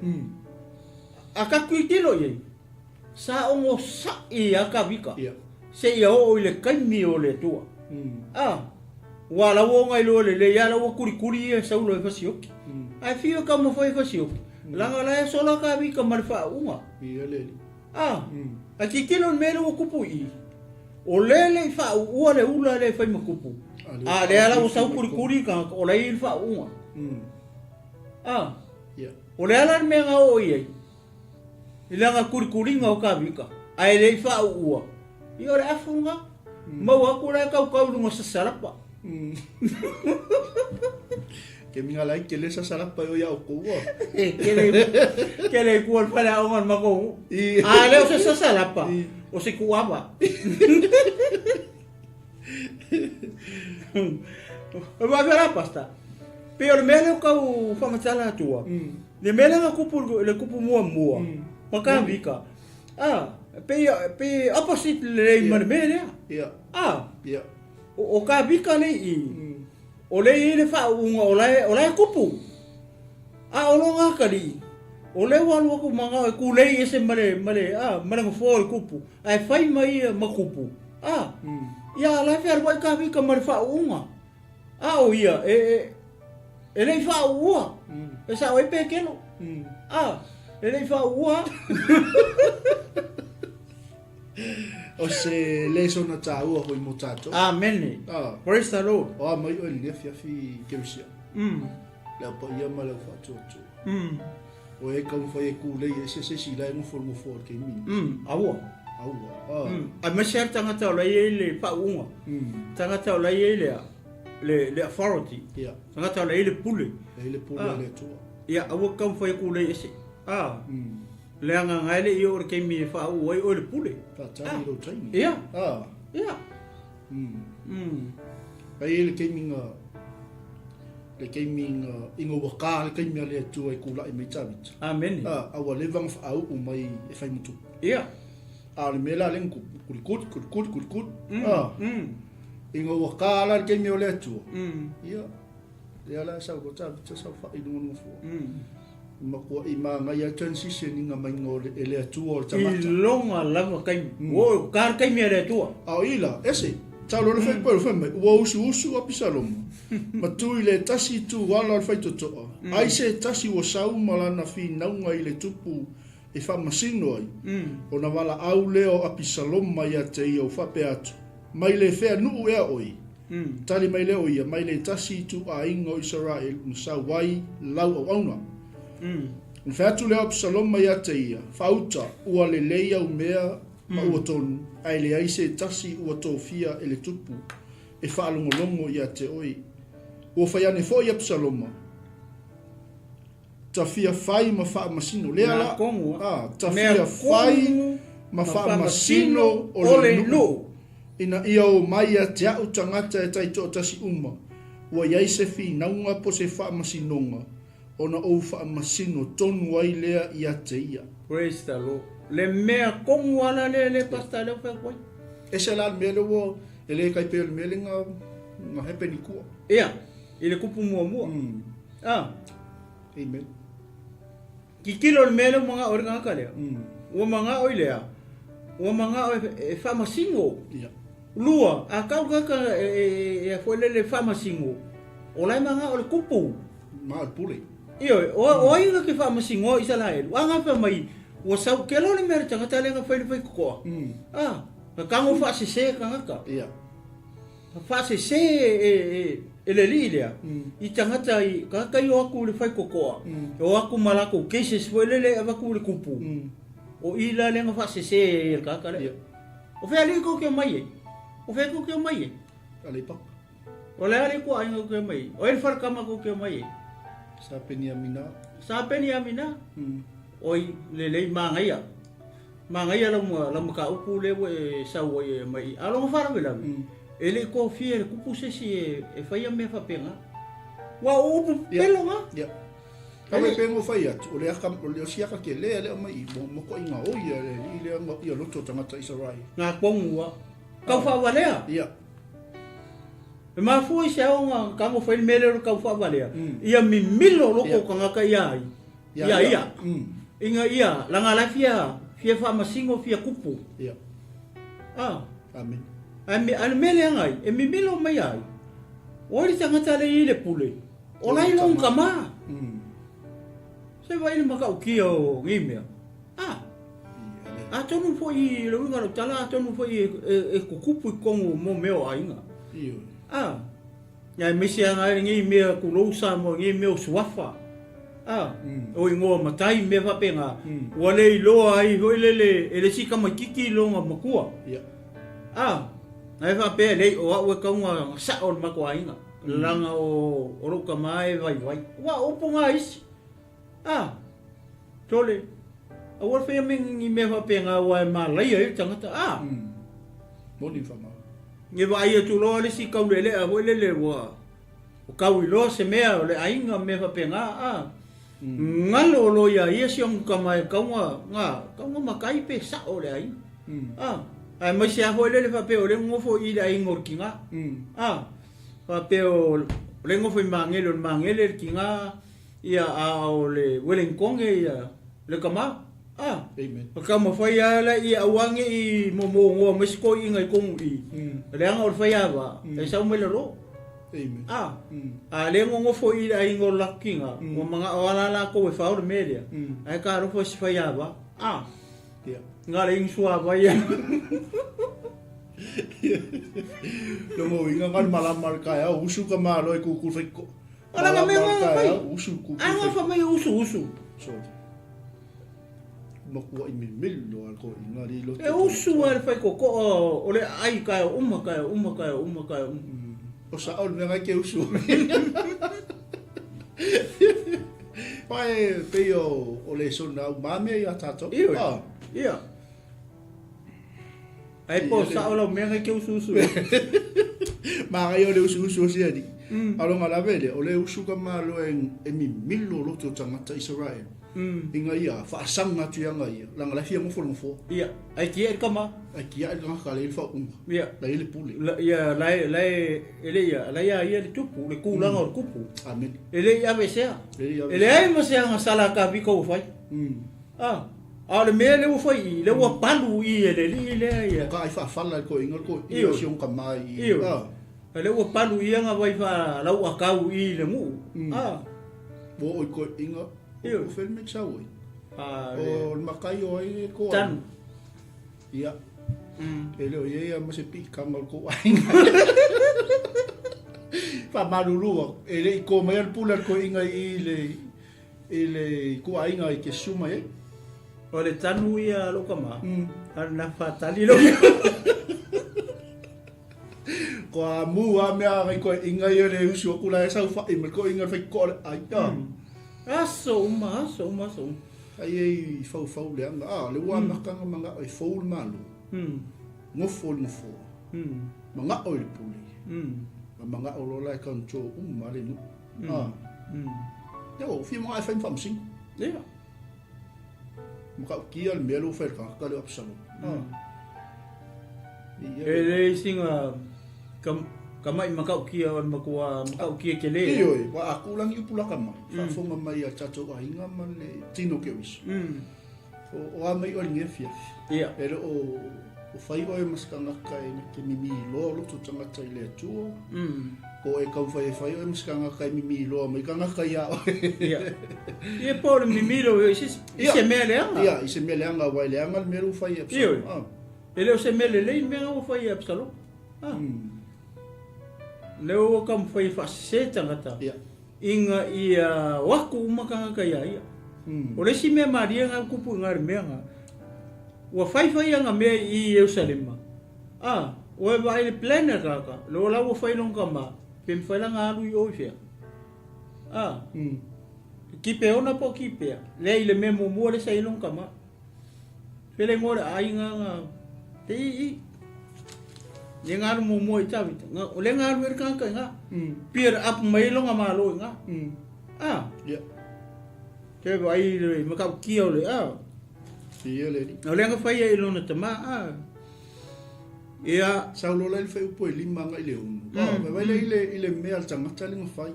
Aka kuitilo ye. Sa ongo sa ia ka vika. Se ia o ile kaimi o le tua. Wala wo ngai lo le ya la wo kuri e saulo e fasioki. Ai fio ka mo foi fasioki. Langa la sola ka vi ka marfa unga. Ia lele. A kikilo melo kupu I. O lele fa ua le ula le fai makupu. A le ala o sau kuri ka o le il fa unga. O le ala me nga o I. Ilanga kuri nga o ka vika. Ai le fa ua. I o le afunga. Mau aku le kau lunga sa sarapa. Ke minga lai ke le sa sarapa o ya o koua. Ke le kual pala o ngan mako. A le o sa sarapa. O se kuava. O va vera pasta. Pero mele kau famatala tua. Le mele nga kupu mua. Maka vika. Pe opposite le mele. Ia. Ia. O ka vika le I. O le fa unga o lai kupu. O longa kali. O le walu aku manga ku le ese male ngo fo kupu. Ai fai mai makupu. Ya la fer boy ka vika male fa unga. O ia e le fa ua. E sa oi pekelo. E le fa ua. O se le sona tāua hoi mo tātou. Amen. Praise the Lord. O mai o ni fiafi kerisia. La pa ia ma la fa toto. O e kau fa e ku le se si la mo for ke mi. Aua. A me ser tangata la le fa unga. Tangata la le authority. Ia. Tangata la le pule. Le pule le to. Ia aua kau fa e ku le ese. Leanga ngaile I o ke mi fa o le pule. Pa tani lo tani. Ia. Ia. Ai le ke minga. Le ke minga ingo waka le ke mi le tu ai kula I mai tavit. Amen. Awa le vang fa au o mai e fai mutu. Ia. Le mela le kut. Ingo waka la ke mi le tu. Ia. Ia la sa ko tavit sa fa I no fo. Makua I manga ia transition inga mai ngore ele atua o tamata. I longa lava kai. O kar kai mea le atua. Ila, ese. Tau lora fai paro fai mai. Ua usu apisaloma. Matui le tasi tu wala fai totoa. Ai se tasi wa sau malana fi naunga I le tupu e wha masino ai. O na wala au leo apisaloma ia te ia o whape atu. Mai le whea nuu ea oi. Tali mai leo ia. Mai le tasi tu a ingo Israel. Msa wai lau au auna. Nfatu leo Absalom ia te ia, fauta ua le leia u mea ma ua tonu, ai le aise tasi ua tofia e le tupu, e whaalongolongo ia te oi. Ua whaiane fo i Absaloma, ta fia fai ma wha masino, lea la, ta fia fai ma wha masino o le nu. Ina ia o mai a te au tangata e taito tasi uma, ua iaise fi naunga po se wha masinonga. Ona o wha masino tonu ai lea I te ia. Praise the Lord. Le mea kongu ala le pasta leo whai koi. E se la mea leo e le kai peo le mea le nga hepe ni kua. Ia, I le kupu mua. Amen. Ki kilo le mea leo mga ori ngaka lea. Ua mga oi lea. Ua mga oi e wha masino. Ia. Lua, a kau kaka e fwele le wha masino. O lai mga ori kupu. Maa pule. Iyo, o inga ke wha masingo I sa lae. Wanga wha mai, ua sau ke lo le mera tangata le nga whai kokoa. Ka kango wha se se ka ngaka. Ia. Wha se se e le li lea. I tangata I kaka I o aku le whai kokoa. O aku malako cases fo le le avaku le kupu. O I la le nga wha se se e kaka le. O whea li ko ke mai e. O whea ko ke mai e. Aleipa. O le ali ko ainga ko mai. O el farkama ko ke mai e. Sa peni amina. Oi le mangaia. Mangaia la ka upu le sa wo mai. Alo fara vela. Ele ko fier ku puse si e fai me fa penga. Wa upu pelo nga. Ya. Kau pengo fai at. O le akam o le sia ka ke le mai mo ko inga o ia le nga ia loto tangata Israel. Nga kongu wa. Kau fa valea. Ya. Ma foi se nga kamo foi melhor ka fa valea. Ia mi milo loko ka ngaka ia. Ia. Inga ia langa la fia fa masingo fia kupu. Ia. Amen. Ai mele ngai e mi milo mai ai. Ori tangata le ile pule. O lai long kama. Se e vai le maka uki o ngimea a tonu fo I lo ngaro tala tonu fo I e kukupu kongo mo meo ainga ya mesi anga ngimea ku lousa mo ngimea suafa o ingo matai me va penga wale loa ai hoilele ele sika makiki longa makua ai va pe le o wa ka nga sa on makua inga langa o roka mai vai wa opunga isi tole a wa fe me va penga wa ma lai ai tangata moni fama nge va ia tu lo le sika lele a hoilele wa o kawi lo se mea le ainga me va penga ngalo lo ya ia siong kamai kaunga makai pe sa ole ai ai mai sia hole le fa pe ole ngofo I dai ngorkinga fa pe o le ngofo mangele kinga ia a ole welengkonge ia le kama amen kama fa ia la ia wange I momo ngo mesko I ngai kong I le anga fa ia ba e sa mo le ro amen le ngo fo I ai ngo lakinga mo mga wala la ko fa o media ai ka ro fo si fa ya ba nga le insua ba ya lo mo inga ngal malamar ka ya usu ka malo e ku feko ala nga me nga usu ku anga fa me usu so mo ko I mil lo al ko inga ri lo e usu al fa ko ole ai ka umma ka o sa ol nga ke usu pai peo ole sona mame ya tato ia ai po sa ol me nga ke usu ma ga yo le usu sia di alo ngala vele ole usu ka malo en mi milo lo to tangata Israel inga ia fa sanga tu yang ia lang la fia mo fo ia ai kia kama ai kia nga ka le fa ia la ile puli ia la ele ia le tupu le kula ngor kupu amen ele ia besea ele ai mo se nga sala ka vi ko fai le me le fai le wa palu I ele le ia ka ai fa fala ko ingol ko I siong ka mai le wa palu ia nga vai fa la wa ka I le mu bo oi ko inga o fel me chaoi o makai oi ko tan ia ele o ia ma se pi kamal ko ai fa malulu ele ko mai al pula ko inga ele ko ai nga ke suma o le tanu ia lo kama na fatali lo ko mu a me a ko inga ele usu ko la sa fa I ko inga fa ko ai so ai fau le anga le wa makanga manga ai fau malu ngofo manga o le puli manga o lo la kan cho male no yo fi mo ai fa famsing maka kia le melo fa ka le opsalo ele singa kamai makau kia on makua makau kia kele iyo wa aku lang yu pula kama fa fonga mai a chacho a inga male tino ke wis o mai o ngefia ele o fai o mas kanga kai ke mimi lo tu tanga tai le tu o e kau fai o mas kanga kai mimi lo mai kanga kai ya e por mimi lo ise mele anga ise mele anga wa le anga melo fai ele o se mele le me o fai absolo leo kam fai fa se tangata inga ia waku makanga kaya ia o le si me maria nga kupu ngar menga wa fai nga me I Jerusalem o e vai le plena kaka lo la wo fai long kama pem fai la ngalu I ofia kipe ona po kipe le ile me mo mo le sai long kama pele ngora ai nga te le ngalu mo mo I tavi nga le ngalu er kaka nga pier up mai longa malo nga te vai le makau kio le ia le o le nga fai I lona tama ia saulo le fai po lima nga ile un vai le ile me al tanga tali nga fai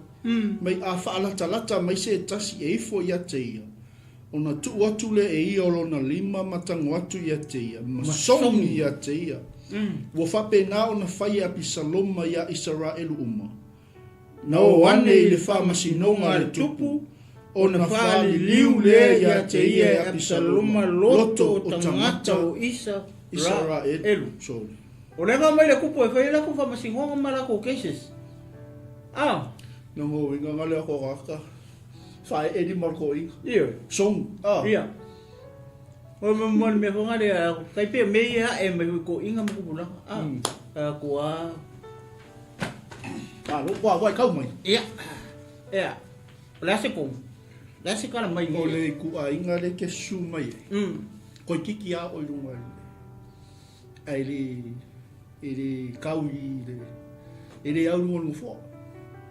mai a fa ala talata mai se tasi e fo ia teia ona tu watu le e I olona lima matang watu ia teia masongi ia teia wo fa pena ona fai a pisaloma ia Israel uma no wane ile fa masinonga le tupu ona fali liu le ia te ia e Absaloma loto o tangata o Israelu. O lewa mai le kupo e whai lako whamasingonga malako cases. Nongo inga ngale ako kaka. Whae edi marko inga. Iyo. Song. Iya. O mamon me honga le kai pe me ia e me ko inga mo kupula. Ko a lo wa kau mai. Iya. Iya. Lase kala mai. O le ku a inga le ke su mai. Ko kiki a o lunga. Ai ele kau ele au lunga fo.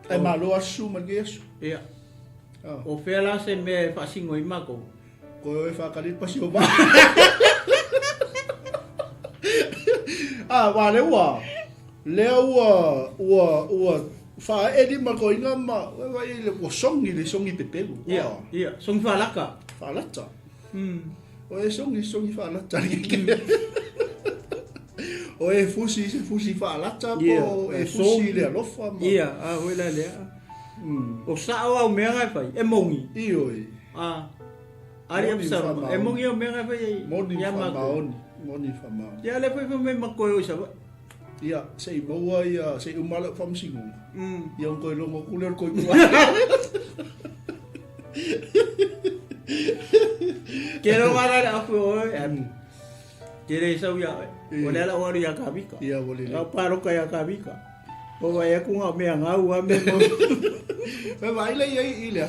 Ai malo asu ma ke asu. Iya. O fela se me fasingo i mako. Ko e fa kalit pasio ba. Wale wa. Ua fa edi mako inga ma wa ile ko songi pepelu. Iya, songi falaka. Falata. O e songi falata. O e fusi falata po e fusi le alofa ma. Iya, wela le. O sao au mea fai, e mongi. Iyo e. Ari Absaloma, e mongi o mea fai. Moni fama. Ya le fai me mako o sa. Ia, sei maua ia, sei umala famsingu. Ia ko longo kuler ko ku. Kero mara aku o. Kere sa ya. Wala la wari ya kabika. Ia wole. Ka paro ka ya kabika. O vai ku nga me ngau a me mo. Me vai le ile.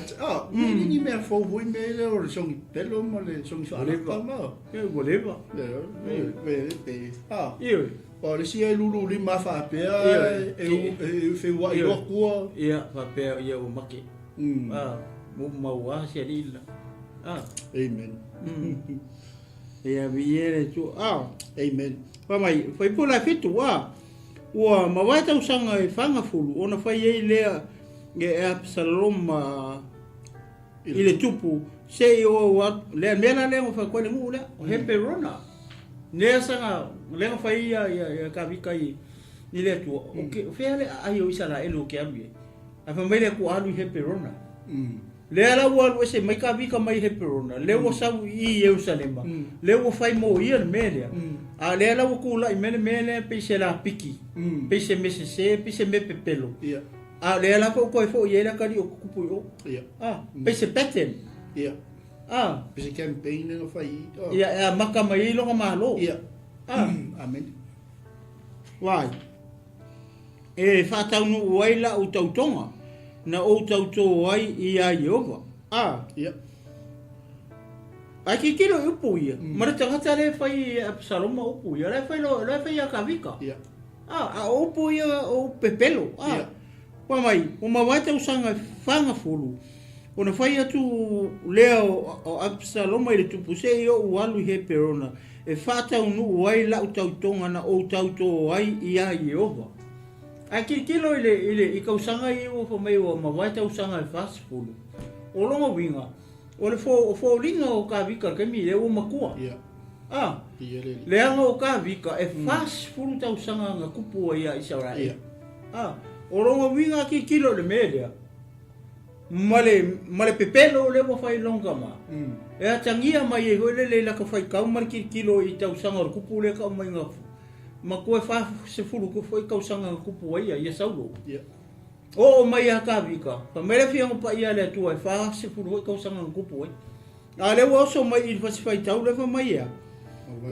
Ni me fo vui me le o songi pelo mo le songi fa. Ma. Ke boleva. Iyo. O le sia lulu lima fa pe e fe wa i ko. Ia, fa pe ia o maki. Mo maua sia lila. Amen. Ia viere tu. Amen. Pa mai, foi pola fitu Ua mawata usanga e fanga fulu, ona fai ei lea e Absaloma ile tupu, se o lea mena lea mo fai kone ngu lea, o Heperona. Nea sanga, lea fai ia kawika i lea tua. O fea lea ai o isara elu ke alu e. A fa mai lea ku alu i Heperona. Lea la ua alu ese mai kawika mai Heperona, lea ua sabu i Yerusalema, lea ua fai mo ia me lea. A lea la ku la i mene pe se la piki. Pe se me pe se me pepelo. Ia. A lea la ko fo ia la kali o kupu o. Ia. Pe se pattern. Ia. Pe se campaign no fai. Ia, maka mai lo malo. Ia. Amen. Wai. E fa tau no wai la o tautonga. Na o tauto ai ia Jehova. Ia. Ai kilo upu ia. Mara tangata le fai Absaloma upu ia. Le fai a kavika. Ia. A upu ia o pepelo. Ia. Wa mai, o mawata usanga fanga fulu. Ona fai atu lea o Absaloma ile tupu se o walu Heperona. E fata unu wai la utautonga na o tauto ai ia Jehova. Ai kilo ile i kausanga i o mai o mawata usanga fast fulu. O longa winga. O le fo linga o ka vika ke mi le o makua. Ia. Le anga o ka vika e fast fulu tau sanga nga kupu ia Israel. Ia. O longa winga ki kilo le media. Male pepelo le mo fai longa ma. E atangia mai e hole le la ka fai kau mar ki kilo i tau sanga o kupu le ka mai nga. Makua fa se fulu ko foi kau sanga kupu ia saulo. Ia. O mai a ka vika. Pa mele fia mo pa ia le tua fa se fulu ko sanga kupu ai. A le wo so mai fa se fai tau le fa mai ia.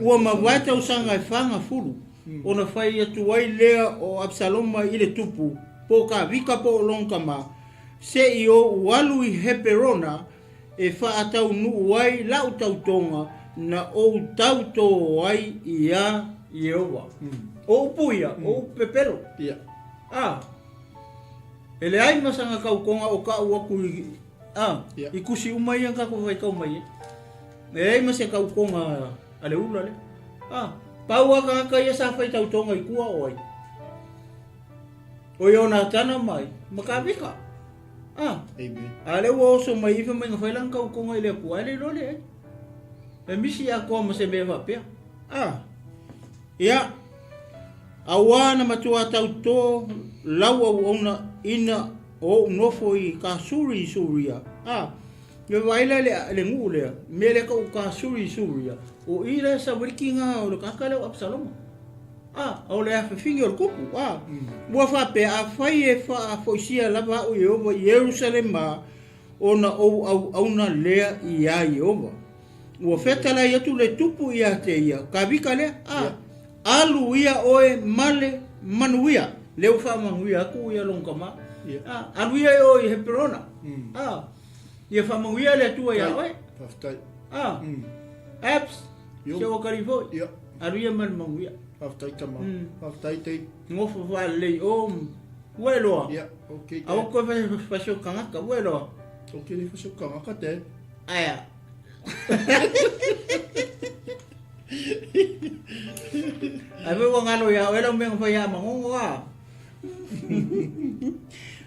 Ua mawata usanga fanga fulu. Ona fai atu ai lea o Absaloma ile tupu. Po ka vika po longa ma. Se i o walu i Heperona e fa atau nu ai lau tautonga na o tauto ai ia Jehova. O puia, o pepelo. Ia. Ele ai masanga kau konga o ka waku i kusi umai ang kako vai kau mai. E ai mase kau konga ale ula le. Paua ka ia sa fai tautonga i kua oi. O yo na tana mai, makavika. Amen. Ale wo so mai ifa mai ngafai lang kau konga ile kua le lole. E misi ako mase me va pe. Ia. Awana matua tauto lawa ona ina o nofo i ka suria. Yo waila le ngu le mele ka ka suri o ira sa workinga o ka kala Absalom o le fa finger kupu bo fa pe a fai e fa foisia lava o Yehova Jerusalem ona o na le ia Yehova o fetala ia tu le tupu ia te ia ka vika le alu ia oe male manuia le fa manuia ku ia longkama alu ia o Heperona ia fa manuia le tu ia oe apps yo karifo alu ia man manuia aftai tama aftai te ngofo va le welo okay au ko fa so kanga welo okay le fa so kanga ka te aya Ave ngalo ya wela mengo fa ya mangongo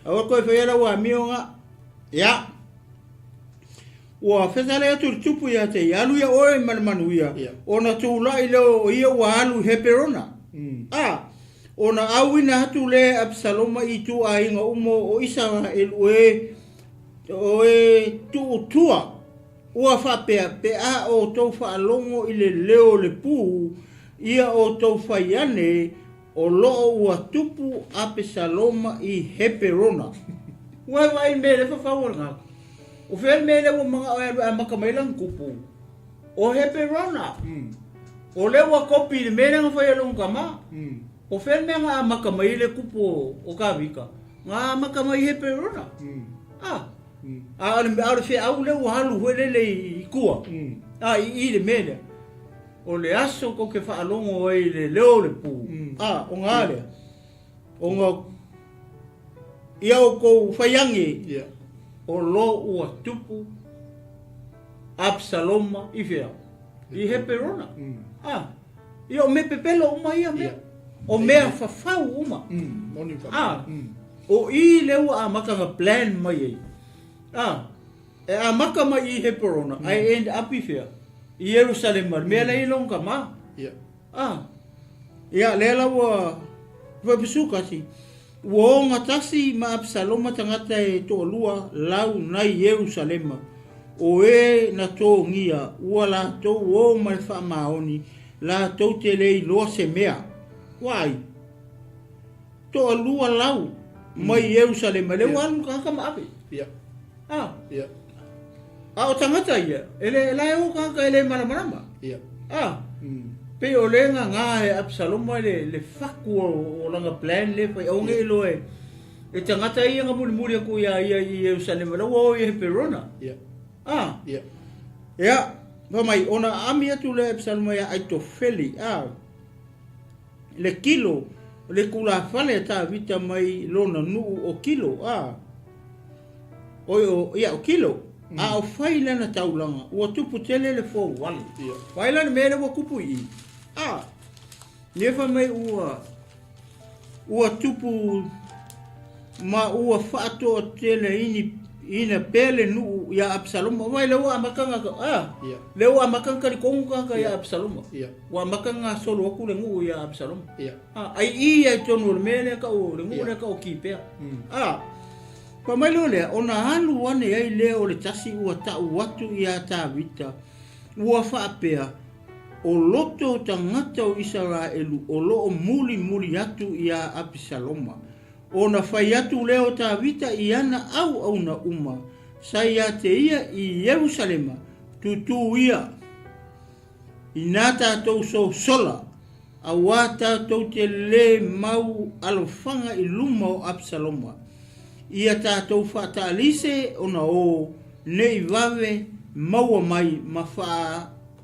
au ko fa ya wa mionga ya wa fezale tu tupu ya te yalu ya oe manuia ona tu la ile o ia wa alu Heperona ona awina hatu le Absaloma I tu ainga umo o Israel oe tu tua ua fa pe o to fa longo ile leo le pu ia o to fa yane o lo ua tupu Absaloma I Heperona wa mele fa favor nga o fel mele o mga makamailang kupu o Heperona o le wa kopi mele nga fa yalong kama o fel me nga makamaile kupu o kavika nga makamai Heperona ale fe au le halu hele ikua I le mele o le aso ko ke fa alongo o le leo le pu o ngale o nga ia o ko fayangi o lo ua tupu Absaloma I fea I Heperona ia o me pepelo uma ia me o mea fafau uma o I leu a makanga plan mai e a maka mai I Heperona I end up I fea I Jerusalem me la ilong kama ia lela wa pisuka si wo ngatasi ma Absaloma tangata e to lua lau nai Jerusalem o na to ngia wala to wo ma fa maoni la to tele lo se mea wai to lua lau mai Jerusalem le wan ka kama api o tangata ia ele la o ka ele marama pe o le nga e Absalom le faku o langa plan le pa o nge lo e tangata ia nga muli ku ia Jerusalem lo o Heperona va mai ona amia tu le Absalom ia ai to feli le kilo le kula fale ta vita mai lona nu o kilo o kilo o faila na taulanga o tupu tele le fo wali faila mele wo kupu I nefa mai ua tupu ma ua fato tele ina pele nu ya Absalom mai le ua makanga le ua makanga ri konga ya Absalom ua makanga solo ku le ngu ya Absalom ai ia tonu mele ka o le ngu le ka o kipe pa mai le ona halu ane ai le o le tasi ua ta watu ia ta vita ua fa apea o loto tangata o Israelu o lo muli atu ia Absaloma ona fai atu leo ta vita iana au na uma sai ate ia I Jerusalema tutu ia inata to sola awata to te le mau alofanga I luma o Absaloma ia tātou whātālise ona o nei wawe maua mai ma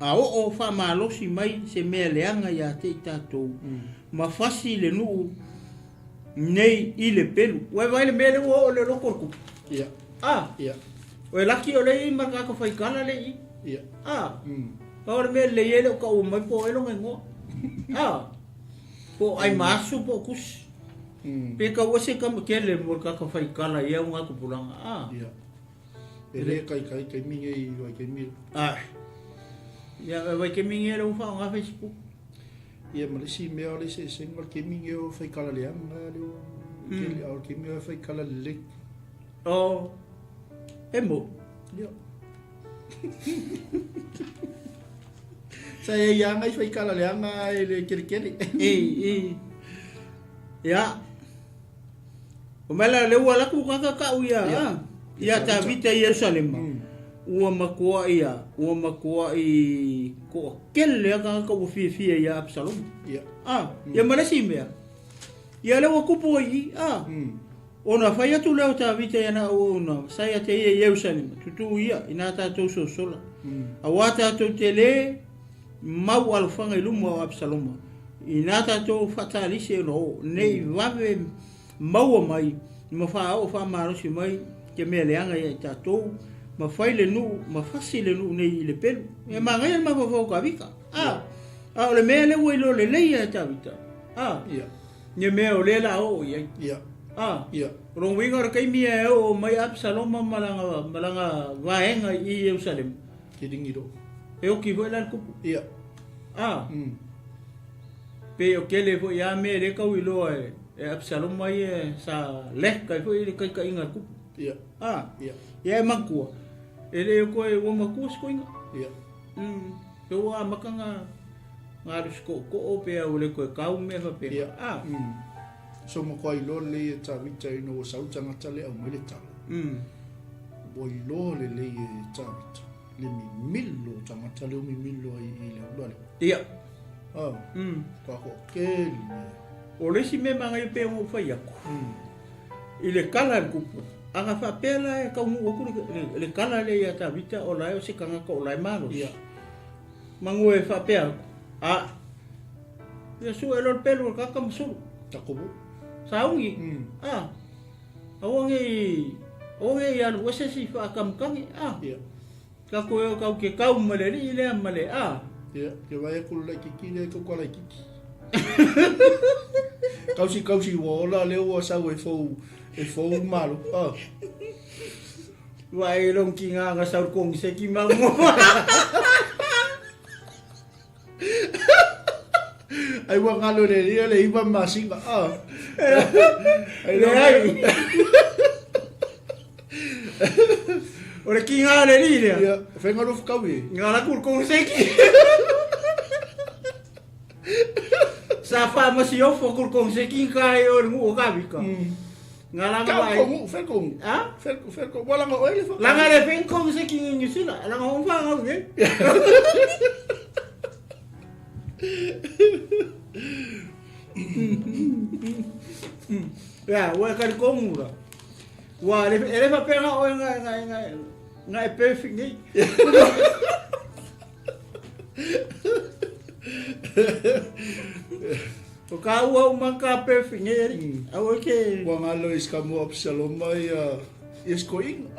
a o whamalosi mai se mea leanga ia te tātou ma whasi le nuu nei I le pelu wai le mea le o le rokorku wai laki o le I makaka whaikala le I pa le mea le ele o ka o mai po elo ngengo po ai masu po kusi pe ka wase ka kele mo ka fai kala ia nga ku pulanga ele kai minge I vai kai mil ya vai kai minge lo fa nga Facebook ia malisi me ole se ngol kai minge o fai kala le nga lo kele au kai minge fai kala le emo Saya yang ai fai kala le anga le kiri. Ya. Omela le wala ku ka uya. Ya ta vita Yerusalem. Ua makua i ko kelle ka ko fi ya Absalom. Ya. Ya malasi mea. Ya le wa kupu i ona fai atu leo ta vita yana ona saya te Yerusalem. Tutu ia ina ta to sola. Awata to tele mau alfanga ilumo Absalom. Inata to fatalise no nei wave mau mai ma fa o fa maro si mai ke me leanga ya tato ma faile nu ma fasile nu nei le pelu e ma ngai ma fo ka vika le me le wo lo le ya tavita ya ne me o le la o ya ya ron winga ka mi e o mai Absalom malanga vaenga i Jerusalem kidingido e o ki vo la ku ya pe o kele fo ya me le ka wilo e Absalom mai sa le ka fo i ka inga ku ya ya makua ele ko e wo makua sko inga ya pe wa makanga ngaru sko ko o pe o le ko ka u me fa pe so mo ko i lo le ta vita no sa utanga tale o mele ta bo i lo le ta vita le mi millo tanga tale o mi millo i le lo ya ka ko keli o le si me manga i pe mo fa ya ile kala kupu aga fa pela e ka mu ku le kala le ya ta vita o la o se kanga ko la malo ya mangu e fa pela ya su e lo pelo ka ka musu ta ko saungi awangi ya lo se si fa kam kangi ya ka ko ka ke ka u male ni le male ya ke vai ku la kiki le ko la kiki kausi wola le o sa we fo malo vai long kinga ga sa kong se ki ma mo ai wa ngalo le iba masinga ai ora kinga le ni ya venga lo fkawi ngala kur kong se ki sa fa ma si ofo kur kong se ki kai o ngu ka bika ngala ka ngai fer kong wala ngo ele fa la ngale fen kong se ki ni sila la ngo fa ngo nge ya wa ka kong ura wa ele fa pega o ngai perfect ni o ka ua umaka perfect ni au ke wa ngalo iskamu Absalom mai iskoing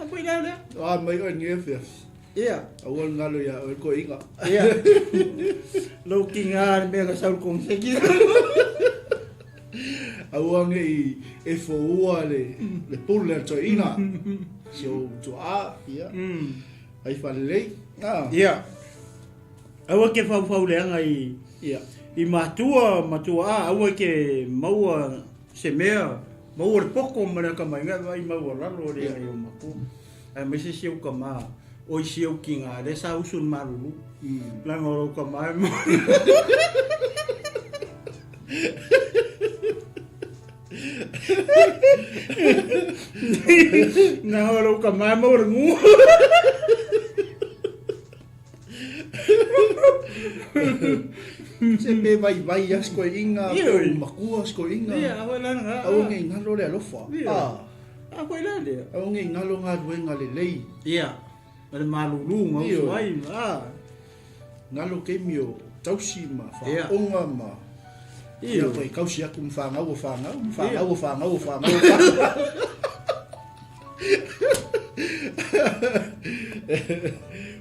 Apa dah? mai o ngefe Iya. awal ngalo ya o ko inga Iya. Looking at me ka sa kong segi. awang e fo le pulle to ina so to ya ai fa le Iya. Awa ke fa le ngai. ya I matua awa ke maua se mea mau poko mana ka mai ngai mau ralo re ngai o maku. Ai me se siu ka ma o siu kinga de sa usun marulu. La ngoro ka mai. Ngoro ka mai mau ngu. Sempre vai as ko inga maku as ko inga Iya, wala nga. au ngai ngalo le lofa Ako ila dia. au ngai ngalo nga duenga le lei Iya. Ada malulu ngau suai. ngalo ke mio tausi ma fa Iya. onga ma Iya. ko kausi aku mfanga o fanga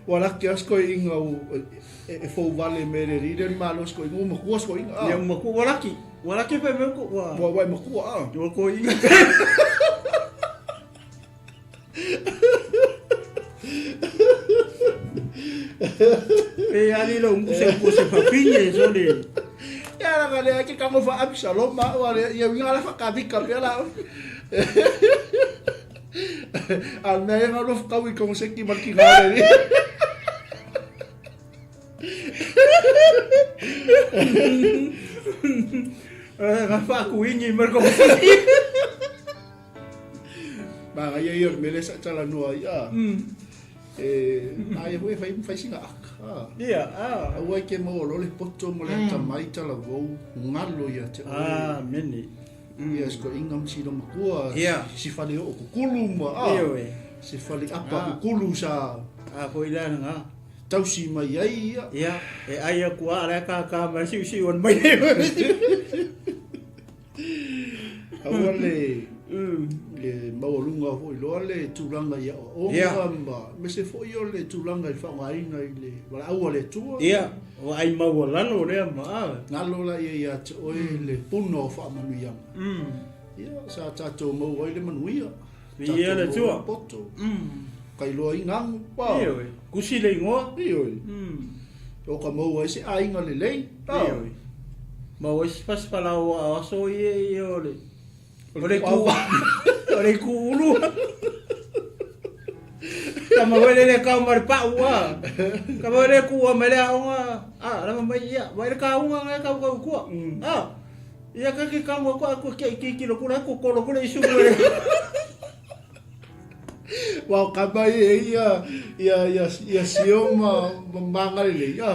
wala ke as ko inga e fo vale mere ri den malo sko inga ma ku as ko inga Ya maku walaki. Walaki pa me ko wa. wa ma ku Yo ko inga. Ali lo ngu se papinya so de. ya la gale ke kamu fa Absalom ma wa ya winga la fa ka bika pela Ana yang alof kawi kong seki malki ngale ni. Ngapa aku ingin berkongsi. Ba ya yo mele sa chala no ya. Ai hoe fai singa aka. Iya, Awai ke mo lo le poto mo le tamai chala vo ngalo ya te. meni. Ia sko ingam si no makua. Ia. Si fale o kukulu ma. Iya we. Si fale apa kukulu sa. Poila nga. Tau si mai ai ia. Iya, ai aku ala ka masiu on mai. Awale le maulunga foi lo le tulanga ia o ngamba me se foi o le tulanga fa mai ngai le wala au le tu Iya, o ai mawalano le ma. ngalo la ia te o le puno fa manu ia ia sa tato mo o le manu ia Ia le tu poto kai lo ingang pa Iya we. Kusi le ngo. iyo o ka mo o se ai ngale le Iya we. Ma o pas pala o aso ye le. Ole ku ulu. Kama wele le ka mar pa wa. Kama wele ku wa mele nga. La mai ia, wele ka nga ka ku. Ia ka ki ka mo ko ki lo ku ko lo ku le isu le. Wow, kabai ia sio mangal le ya.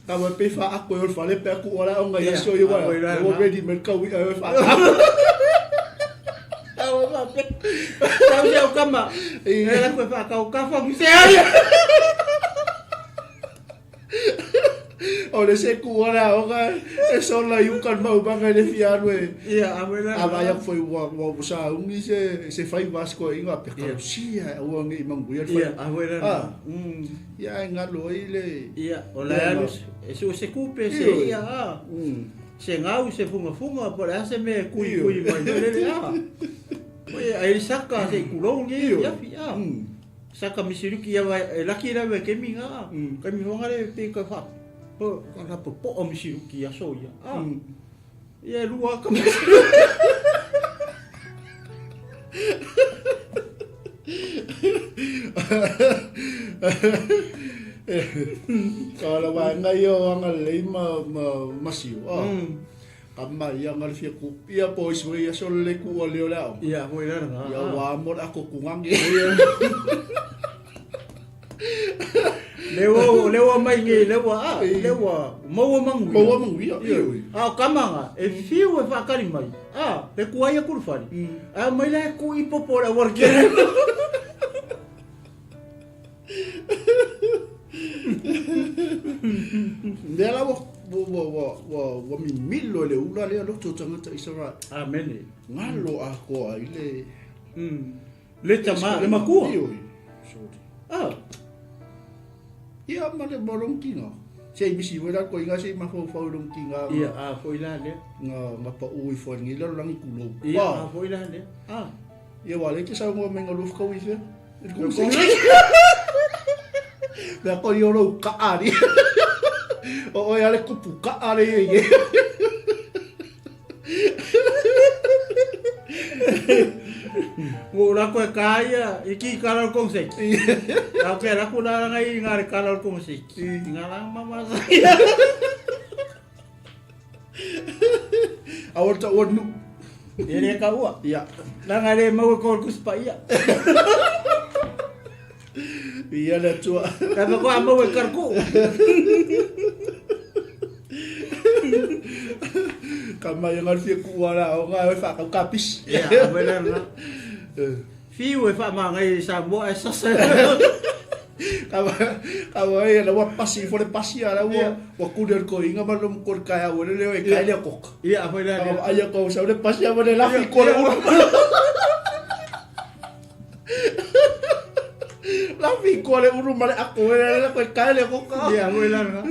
Kabai pe fa aku yo fale pe aku ora onga ia sio yo wa. Wo ready merkau ia fa. Tahu siya kama. Ela ko fa ka fa mi saya. Ole se ku ora onga eso la yukan mau banga le fiarwe. Iya, amela. Abaya foi wa sa ungi se fai vasco inga pe ka sia o ngi mangu ia. Iya, amela. Ya ngalo ile. Iya, ola alus. Eso se kupe se ia. Se ngau se funga por ase me kui mai le Oye, ai saka se kulong ni ya ya. Saka misiruki ya laki ra we keminga. Kami honga le pe ka fa. Po ka po o misiruki ya so ya. Ya lua ka. Kalau wanga yo anga le masio. Kama ia ngal fia ku ia pois mo ia sol le ku o le ola. Iya, mo ira nga. Ya wa mo ako kungang. Lewa mai nge lewa mo mangu. Mo mangu ia. Kama nga e fiu e fa kali mai. Le ku ai ku fari. Mai le ku ipopora workere. Dela wo mi milo le ula le lo to tanga ta isara. Amen. Ngalo ako ai le. Le tama le maku. Ia ma le bolong kinga. Sei bisi wera ko inga sei ma fo long kinga. Iya, foi lá le. Nga pa ui fo ngi lo lang ikulo. Iya, foi lá le. Ia wale ke sa mo menga luf ko ise. Da ko yo lo ka ari. O ya le kupu ka ari ye. Ora ko kaya iki kalal kongsi. Oke, aku na ngai ngare kalal kongsi. Ngalang mama saya. Awal ta wonu. Ini kau ah. Ya. Na ngare mau ko kuspa iya. Iya la tua. Kata ko amo karku. Kama yang arti ku wala o nga fa ka kapis. Ya, benar lah. Fiu e fa mangai sa mo esa sa. Kama ya la wa pasi fo le pasi ala wa kuder ko inga balum kor kaya wala le kaya kok. Iya, benar. Kama aya ko sa le pasi aba le la fi ko le. La fi ko le uru male ako le ko kaya le kok. Iya, benar.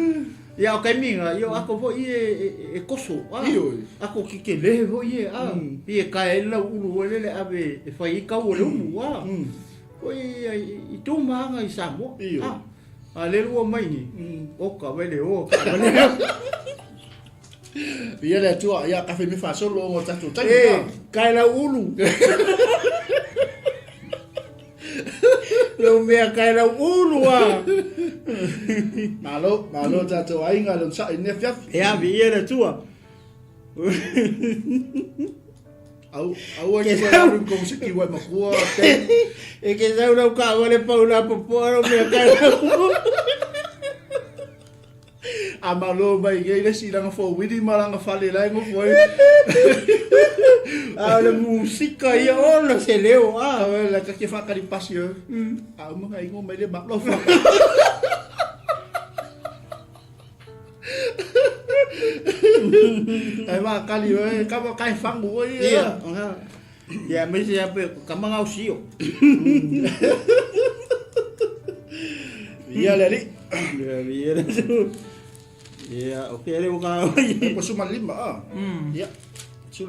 Ya o minga yo ako vo e koso ako ki le vo ye ka ela ulu le ave e fai ka o le ulu oi i tu manga i samo le ru mai ni o ka vele o ka vele ia le tu ya ka fe mi fa solo o ta tu ta ka ela ulu Lo mea kai la ulua. Malo tatou ainga lo sa ine fiafi. Ya vi era tua. Au ai ko la ru kong siki wa makua te. E ke sa una ka ole pa una poporo mea kai la A malo mai ge le si langa fo widi malanga fale la ngo foi. A la música ia ona se leo Ah, la que fa ka di pasio. A mo ngai ngo mai le mak lo fa. Ai ma kali we ka ma kai fang bu ia. Ya me se ape kamanga usio. Ia le li. Ya vi era tu. Ya, okey le buka. Ko suman lima ah. Ya.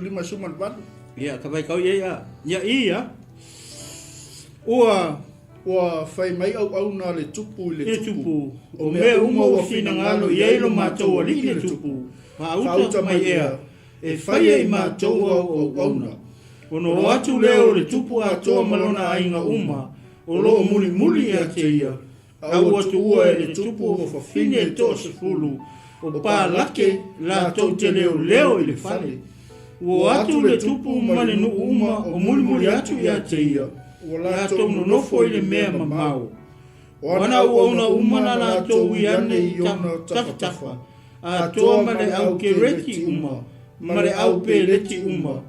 Lima suman ban. Ya, kabai kau ya. Ya iya. Ua fai mai au na le tupu le tupu. O me uma o fina ngalo ia lo matou ali le tupu. Ma uta mai ea. E fai ai matou au na. Ono atu leo le tupu a toa malona ainga uma. O lo muli muli a te ia. Au atu ua e le tupu o fafine e to se fulu. O pā lake la tau te leo leo i le fale. Ua atu le tupu male nu uma o muli muli atu ia te ia. La tau no nofo i le mea mamau. Wana ua una umana la tau i ane i ona tafa. A toa male au ke reti uma. Male au pe reti uma.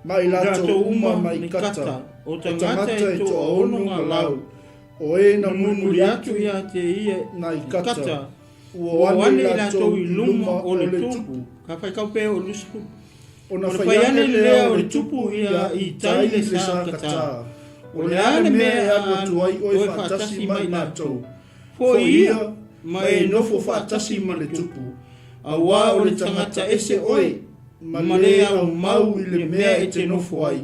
Mai la tau uma mai kata. O tangata e toa ono ngā lau. O e na muli atu ia te ia nai kata. Ua wane la tau i luma o le tupu. Ka whai kau pe o lusiku. O na whai ane lea o le tupu ia i tai le sa kata. O le ane mea anu o e whaatasi mai nātou. Fo ia, ma e nofo whaatasi ma le tupu. A wā o le tangata ese oi, ma lea o mau i le mea e te nofo ai.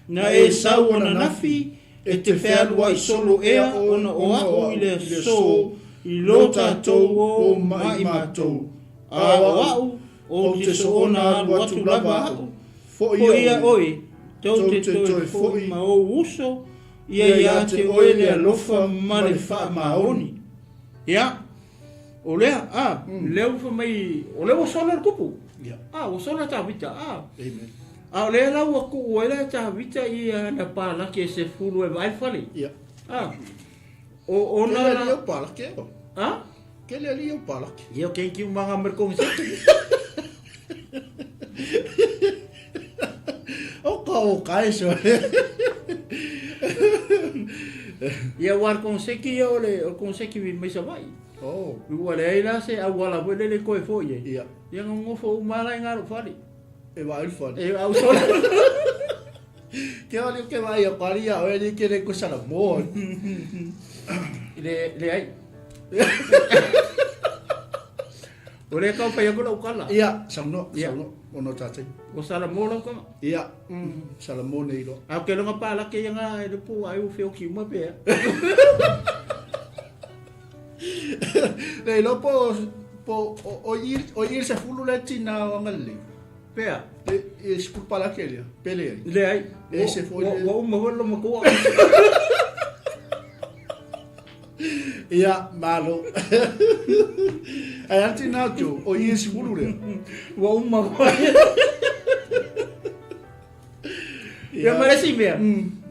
Na e sau ana nafi, e te whealu ai solo ea ona o au i le so, i lo tātou o mai mātou. A o au, o te so ona alu atu lava au. Fo ia oi, tau te toi foi ma o uso, ia te oe le alofa ma le wha maoni. Ia, o lea, leo fa mai, o leo o sola kupu. O sola ta vita, Amen. A o lea lau aku uela ta vita ia na pala ke se fulu e vai fale. Ia. O na Ke le o pala ke o? Ke le o pala ke? Ia ken ki mga merkong se. O kai so. Ia war konseki ia ole o konseki vi mai savai. Ua le aila se a wala wele le koe fo ye. Ia. Ia ngofo umala ngaro fali. E vai fali. E au sola. Ke oli ke vai o paria o ele ke le kusala mo. Le ai. Ore kau pa yago lau kala. Ia, sauno, ono tate. O sala mo lau kama. Ia, sala mo nei lo. Au ke longa pala ke yanga e le pu ai u feo ki uma pe. Le lo o ir se fulu le tina o ngali. Pea. E skur pala ke le. Pele. Le ai. E se foi. Wa uma holo mo ko. Ia, malo. Ai anti nato o ir se fulu le. Wa uma. Ya meresi mea.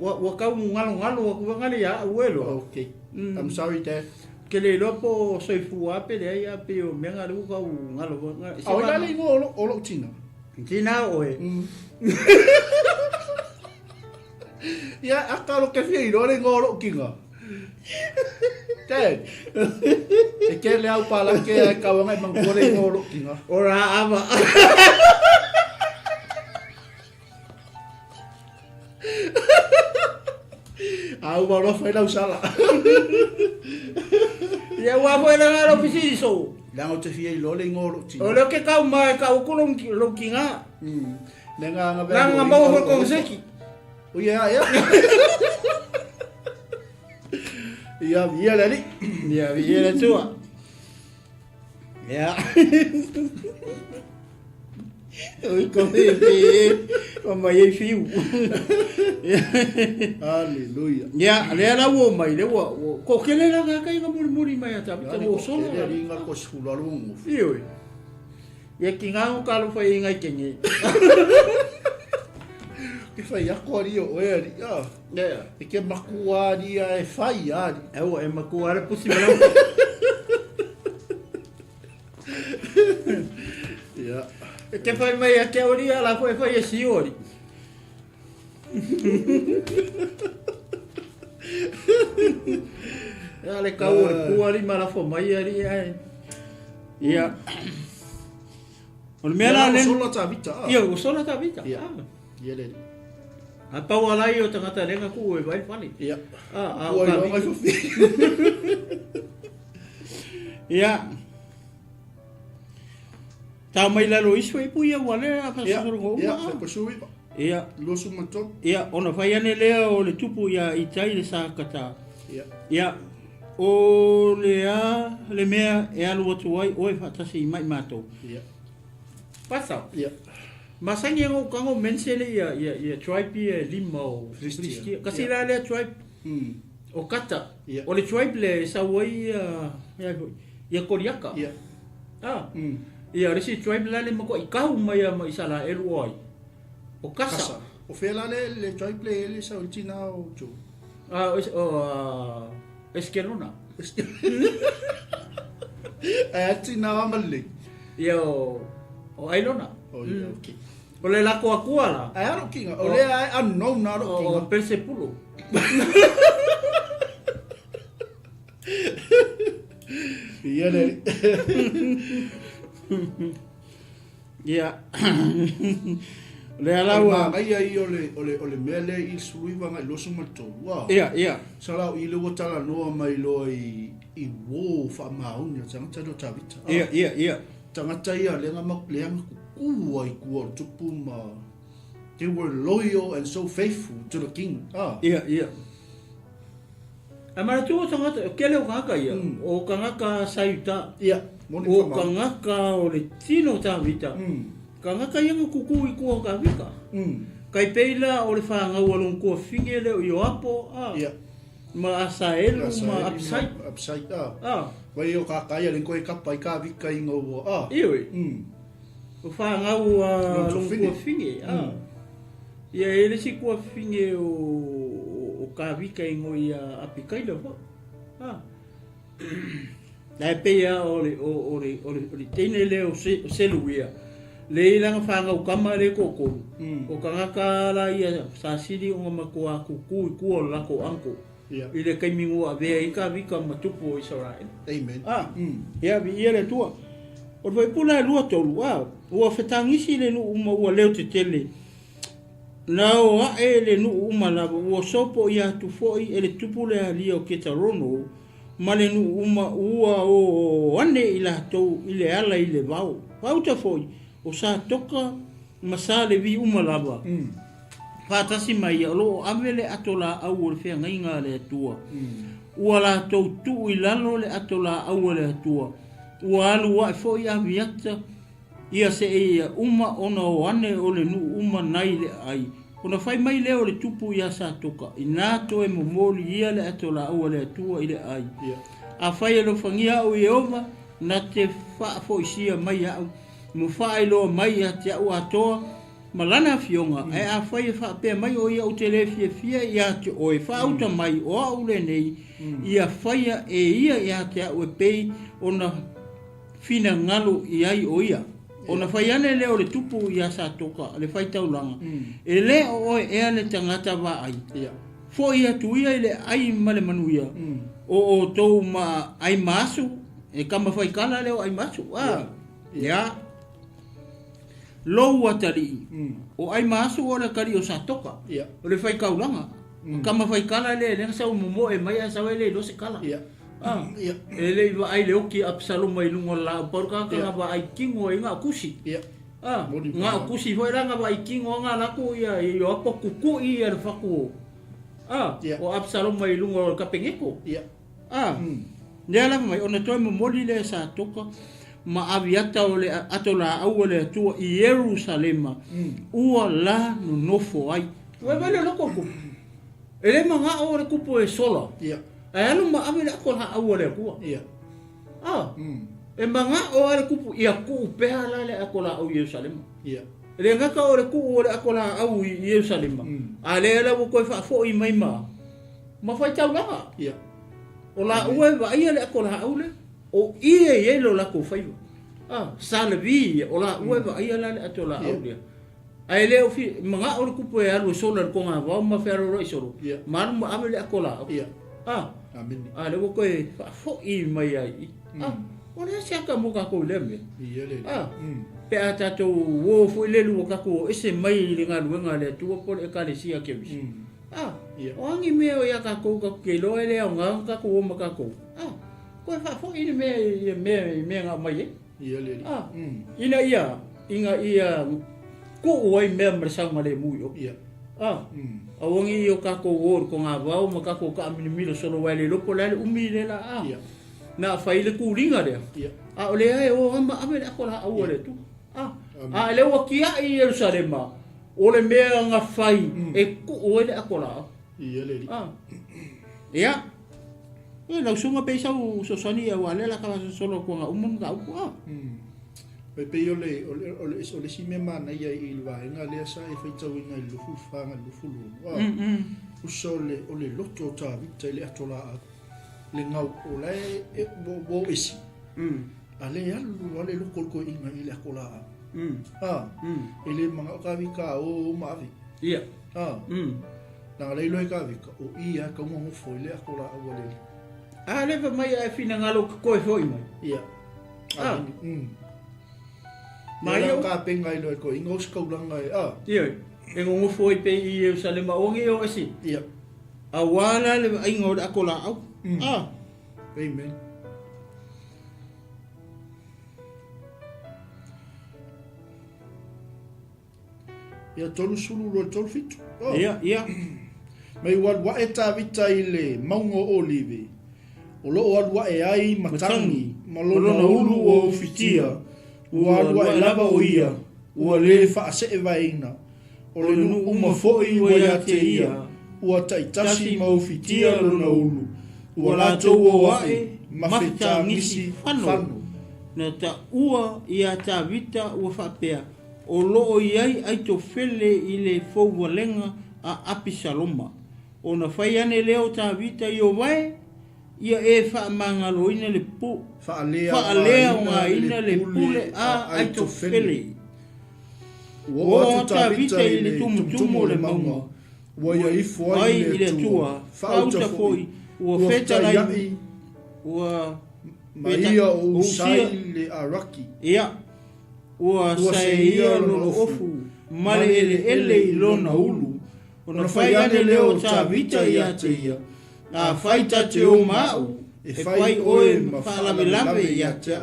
Wa kau ngalo wa ngali ya uelo. Okay. I'm sorry Dad. Ke le lopo soifu ape le ai ape o menga lu kau ngalo. Au la le ngo o tina. Tina oe. Ya akalo ke fi ro le ngo kinga. Dad. E ke le au pala ke ai ka ngai mangore ngo kinga. Ora ama. Au ba lo fai la usala. Ya wa foi na ngalo pisi so. Lango te fi lo le ngo tina. O le ke kau mai kau kulong lo kinga. Nenga Nanga mau ko konseki. O ya. Ia via lali. Ia via la tua. Ya. Oi ko e o mai fiu. Hallelujah. Ya, le ala wo mai le wo ko kele la ka ka muri mai ata ta wo so. Le ringa ko skula lungu. Io. Ya kinga o kalu fa inga kenye. Ke fai ako ali o eri. Ya. E ke makua ali e fai ali. E o e makua re possível. Ya. E ke fai mai a ke ori ala foi e si ori. Ya le kau e kuari mala fo mai ari ai. Ya. O me ala le. Solo ta vita. Ia o solo ta vita. Ya. Ia le. A pau ala i o tangata renga ku e vai fani. Ya. O ka mai fo. Ya. Ta mai la lo iso e puia wale a fa soro go. Ya, fa sui. Ia. Lo su mato. Ia, ona fai ane lea o le tupu ia i tai le sa kata. Ya. Ia. O lea, le mea e alu atu ai, o e fatasi i mai mato. Ya. Pasa. Ya. Masangi e ngau kango mensele ia tribe ia lima o Fristia. Kasi la lea tribe o kata. O le tribe le sa wai ia koriaka. Ya. Ia resi tribe la le mako i kahu mai a isala elu ai. O kasa. O fela le tribe le sa ultina o jo. Eskelona. Ati na mali. Ia o Ailona. Okay. O le lako akua la. Ai aro kinga. O le ai unknown na aro kinga. O Persepulo. Ia le. Ia. Le ala wa. Ai ai ole mele il suiva ngai lo suma to. Wow. Ia. Sala i le wotala no mai lo i wo fa maun ya tanga tado tabita. Ia. Tanga ia le ngamak le ang ku ai ku tupu ma. They were loyal and so faithful to the king. Ia. Amara tu o tangata, kele o kanga ia. O kanga sayuta. Ia. O kanga o le tino tabita. Kanga ia kuku i ku o kavika. Kai peila o le whaanga walong kua fingele o Ioapo. Ia. Ma asaelu, ma upside. Upside, Wai o kakaya len koe kapa i ka vika i ngau o. Iwe. O whaanga ua long kua finge. Ia ele si kua finge o ka vika i ngoi a apikaila wa. Lai peia o le teine le o seluia. Le ilanga whaanga o kama le koko. O kangaka la ia sa siri o makua kuku i kua lako anko. I le kaimingo a vea i ka vika matupu o Israel. Amen. Ia vi ia le tua. O vai pula lua tolu. Ua whetangisi le nu uma ua leo te tele. Na o ae le nu uma la ua sopo i atu foi e le tupu le alia o Ketarono. Ma le nu uma ua o ane i la tau i le ala i le vau. Vauta foi. O sa toka masa le vi uma lava. Fatasi mai o lo amele atola au le fea ngainga le atua. Ua la tau tu i lalo le atola au le atua. Ua alu wa fo ia viata. Ia se ia uma ona o ane o le nu uma nai le ai. Ona fai mai leo le tupu ia sa toka. I nato e momoli ia le atola au le atua i le ai. A fai lo fangia o Iova na te fa fo isia mai au. Mo fai lo mai a te au atoa. Malana fionga, e a whai e wha mai o ia o te le fia ia te oe whauta mai o au le nei, ia whaia e ia ia te au e pei o na whina ngalo i ai o ia. O na whai ane leo le tupu ia sa toka, le whai taulanga. E le o oe ea le tangata wa ai. Fo ia tu ia i le ai male manuia. O tau ma ai masu, e kama whai kala leo ai masu. Ia. Lou atari. O ai masu o le kari o sa toka. O le whai kaulanga. Kama whai kala le sa umomo e mai a sa wele lo se kala. E le wa ai le oki Absalom mai lungo la porka ka wa ai kingo i nga kusi. Nga kusi foi ranga wa ai kingo nga la ku ia i opo kuku i le faku. O Absalom mai lungo ka pengeko. Nela mai ona toi mo moli le sa toka. ma aviata o le atola au le tua i Jerusalema ua la no nofo ai we vale loko ku ele manga o le kupo e sola ia ai alu ma ave le akola au le ku ia e manga o le kupo ia ku pe ala le akola au Jerusalema ia le ngaka o le ku o le akola au Jerusalema ale la ko fa fo i mai ma fa tau la ia o la ue va ia le akola au le o ie lo la ko fai salvi o la ue va ia la le atola au le ai le fi manga o kupo e alu sola ko nga va ma fero ro isoro ma ma ave le akola ia amen le ko e fo i mai ai o le saka mo ka ko le me ia le pe ata to wo fo le lu ka ko ese mai le nga lu nga le tu po e ka le sia ke bisi o angi me o ya ka ko ka ke lo ele o nga ka ko ma ka ko ko fa fo i me nga mai ia le ina ia inga ia ko oi me mersa ma le mu yo ia a wongi yo ka ko wor ko nga va o ma ka ko ka mi solo wale lo po le umi le la ia na fa ile ku ringa le ia o le ai o ma ame le ko la au le tu le o kia i Jerusalema o le mea nga fai e ku o le ko la ia le ia e la sunga pe sa o so sani e wale la ka solo ko nga umun ka ku pe ole si me mana ia i va nga le sa e fai tau nga lu fu fa nga lu fu lu o so le ole loto ta vita le atola le ngau o le bo isi ale alu ale lu kol ko inga i le akola ele manga ka vi ka o ma vi ia na le lo ka vi o ia ka mo fo le akola o le le va mai e fina ngalo ko e foi mai ia mai o ka penga i lo ko ingo skaulanga ia e ngo foi pe i Jerusalem o nge o esi ia awala le ingo akola au amen ia tolu sulu lo tolu fitu ia mai wa eta vita ile maungo olive o lo wa e ai matangi malona ulu o fitia wa lava o ia o le fa se e vaina o le nu uma foi o ia te ia o taitasi mau fitia lona ulu o la to o ai mafita ngisi fano na ta ua ia ta vita o fa pea o lo iai ai to fele i le fo walenga a Apisaloma o na fai ane leo ta vita i o vai ia e fa mangalo ina le pu fa alea nga ina le pule a ai to fele o ta vita i le tumu le maunga wa ia i foi i le tua fa uta foi o feta lai o maia o sai le araki ia ua saia lo ofu male ele i lona ulu ona fai ane leo ta vita ia te ia a fai ta te o mau e fai oe ma whalamelame ia te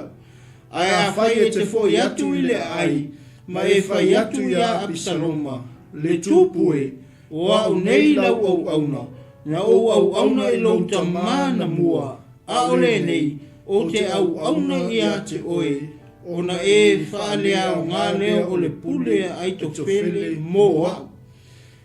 ai a fai e te fo iatu i le ai ma e fai atu ia Apisaloma le tupue o au nei lau au auna na o au auna i lo tamana mua a ole nei o te au auna ia te oe ona e whaalea o ngā leo o le pule ai to pele mo au.